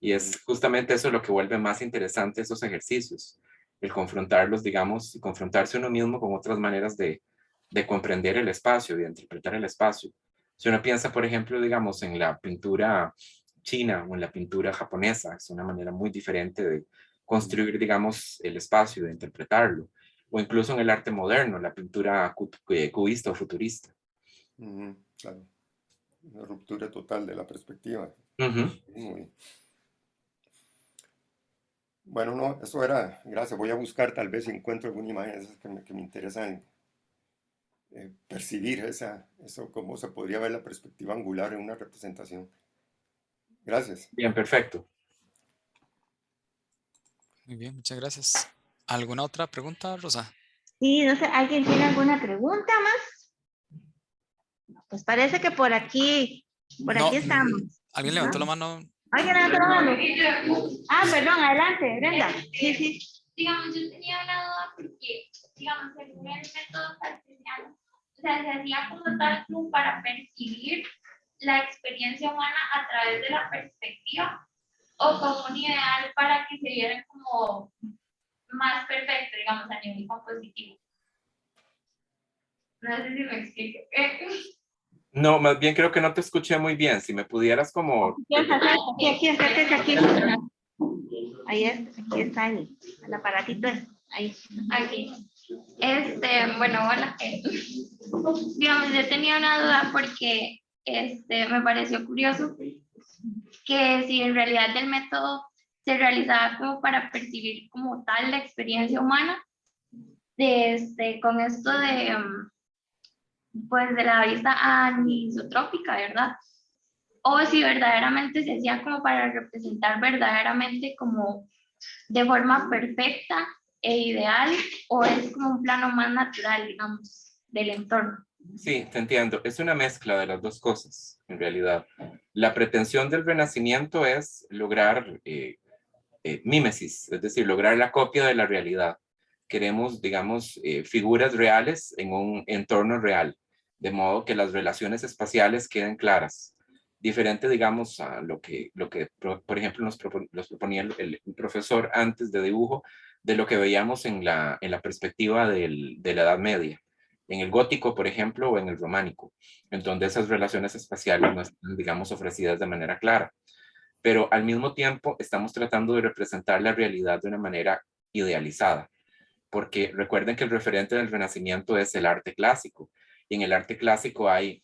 Y ujú, es justamente eso lo que vuelve más interesante esos ejercicios, el confrontarlos, digamos, y confrontarse uno mismo con otras maneras de comprender el espacio, de interpretar el espacio. Si uno piensa, por ejemplo, digamos, en la pintura china o en la pintura japonesa, es una manera muy diferente de ujú, construir, digamos, el espacio, de interpretarlo, o incluso en el arte moderno, la pintura cubista o futurista. ujú, claro, una ruptura total de la perspectiva. Ujú. Muy, bueno, no, eso era, gracias. Voy a buscar, tal vez si encuentro alguna imagen de esas que me interesan percibir eso, cómo se podría ver la perspectiva angular en una representación. Gracias. Bien, perfecto. Muy bien, muchas gracias. ¿Alguna otra pregunta, Rosa? Sí, no sé, ¿alguien tiene alguna pregunta más? Pues parece que por aquí No, estamos. ¿alguien levantó la mano? ¿Alguien levantó la mano? Ah, perdón, adelante, Brenda. Sí, sí. Digamos, yo tenía una duda porque, digamos, según el método cartesiano, o sea, se hacía como tal como para percibir la experiencia humana a través de la perspectiva o como un ideal para que se vieran como más perfecto, digamos, a nivel compositivo. No sé si me explico. No, más bien creo que no te escuché muy bien. Si me pudieras como... Aquí, acérquese aquí. Ahí es, aquí está el aparatito. Ahí. Aquí. Bueno, hola. Digamos, yo tenía una duda porque me pareció curioso que si en realidad el método se realizaba como para percibir como tal la experiencia humana, con esto de, pues, de la vista anisotrópica, ¿verdad? O si verdaderamente se hacía como para representar verdaderamente como de forma perfecta e ideal, o es como un plano más natural, digamos, del entorno. Sí, te entiendo. Es una mezcla de las dos cosas, en realidad. La pretensión del Renacimiento es lograr mímesis, es decir, lograr la copia de la realidad. Queremos, digamos, figuras reales en un entorno real, de modo que las relaciones espaciales queden claras. Diferente, digamos, a por ejemplo, nos proponía el profesor antes de dibujo, de lo que veíamos en la perspectiva de la Edad Media, en el gótico, por ejemplo, o en el románico, en donde esas relaciones espaciales no están, digamos, ofrecidas de manera clara. Pero al mismo tiempo estamos tratando de representar la realidad de una manera idealizada, porque recuerden que el referente del Renacimiento es el arte clásico, y en el arte clásico hay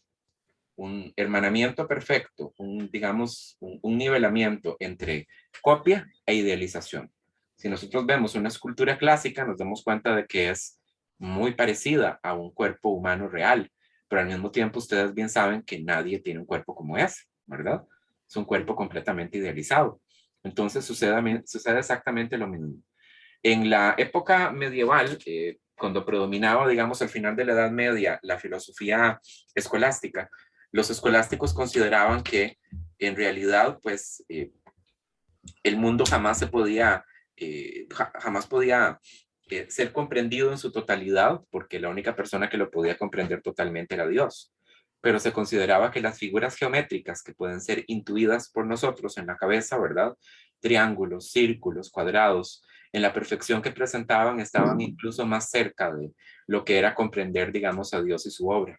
un hermanamiento perfecto, digamos, un nivelamiento entre copia e idealización. Si nosotros vemos una escultura clásica, nos damos cuenta de que es muy parecida a un cuerpo humano real, pero al mismo tiempo ustedes bien saben que nadie tiene un cuerpo como ese, ¿verdad? Es un cuerpo completamente idealizado. Entonces sucede exactamente lo mismo. En la época medieval, cuando predominaba, digamos, al final de la Edad Media, la filosofía escolástica, los escolásticos consideraban que en realidad, pues, el mundo jamás podía ser comprendido en su totalidad, porque la única persona que lo podía comprender totalmente era Dios. Pero se consideraba que las figuras geométricas que pueden ser intuidas por nosotros en la cabeza, ¿verdad? Triángulos, círculos, cuadrados, en la perfección que presentaban, estaban incluso más cerca de lo que era comprender, digamos, a Dios y su obra.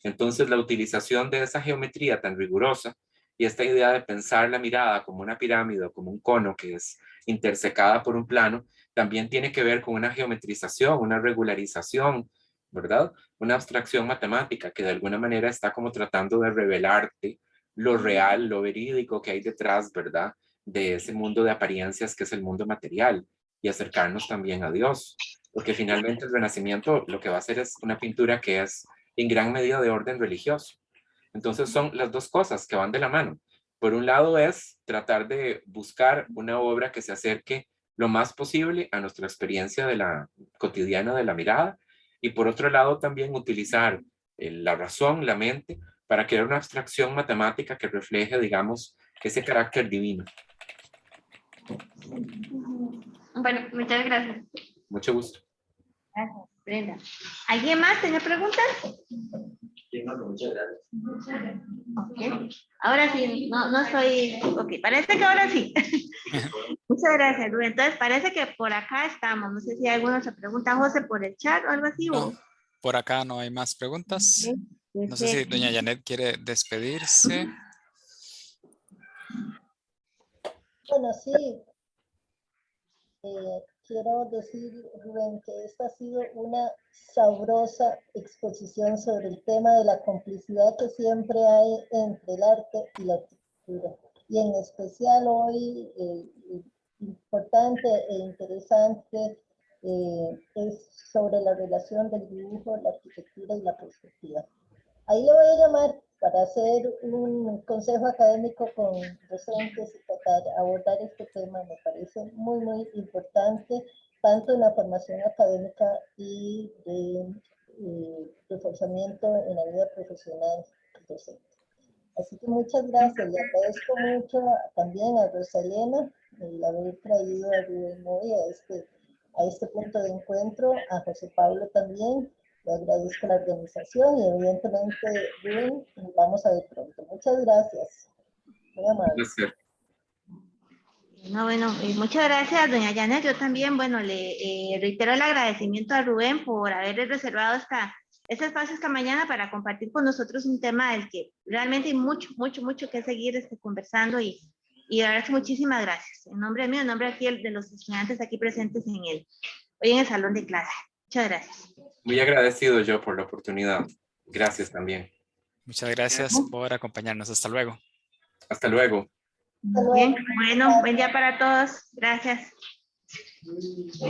Entonces, la utilización de esa geometría tan rigurosa y esta idea de pensar la mirada como una pirámide o como un cono que es intersecada por un plano, también tiene que ver con una geometrización, una regularización, ¿verdad? Una abstracción matemática que de alguna manera está como tratando de revelarte lo real, lo verídico que hay detrás, ¿verdad? De ese mundo de apariencias que es el mundo material y acercarnos también a Dios. Porque finalmente el Renacimiento lo que va a hacer es una pintura que es en gran medida de orden religioso. Entonces son las dos cosas que van de la mano. Por un lado es tratar de buscar una obra que se acerque lo más posible a nuestra experiencia de la cotidiana de la mirada, y por otro lado también utilizar la razón, la mente, para crear una abstracción matemática que refleje, digamos, ese carácter divino. Bueno, muchas gracias. Mucho gusto. Gracias, Brenda. ¿Alguien más tiene preguntas? Muchas gracias. Ok. Ahora sí, no estoy... Ok, parece que ahora sí. Muchas gracias, Rubén. Entonces, parece que por acá estamos. No sé si alguno se pregunta, José, por el chat o algo así. No, por acá no hay más preguntas. No sé si doña Janet quiere despedirse. Bueno, sí, quiero decir, Rubén, que esta ha sido una sabrosa exposición sobre el tema de la complicidad que siempre hay entre el arte y la arquitectura. Y en especial hoy, importante e interesante es sobre la relación del dibujo, la arquitectura y la perspectiva. Ahí le voy a llamar para hacer un consejo académico con docentes y abordar este tema. Me parece muy, muy importante, tanto en la formación académica y de reforzamiento en la vida profesional docente. Así que muchas gracias, le agradezco mucho también a Rosalena el haber traído a Rubén hoy a este punto de encuentro, a José Pablo también, le agradezco la organización y evidentemente Rubén, nos vamos a ver pronto. Muchas gracias. Muy amable. No, bueno, muchas gracias, doña Janet. Yo también, bueno, le reitero el agradecimiento a Rubén por haberle reservado este espacio esta mañana para compartir con nosotros un tema del que realmente hay mucho que seguir conversando y de verdad que muchísimas gracias. En nombre mío, en nombre aquí de los estudiantes aquí presentes hoy en el salón de clase. Muchas gracias. Muy agradecido yo por la oportunidad. Gracias también. Muchas gracias por acompañarnos. Hasta luego. Hasta luego. Bien, bueno, buen día para todos. Gracias.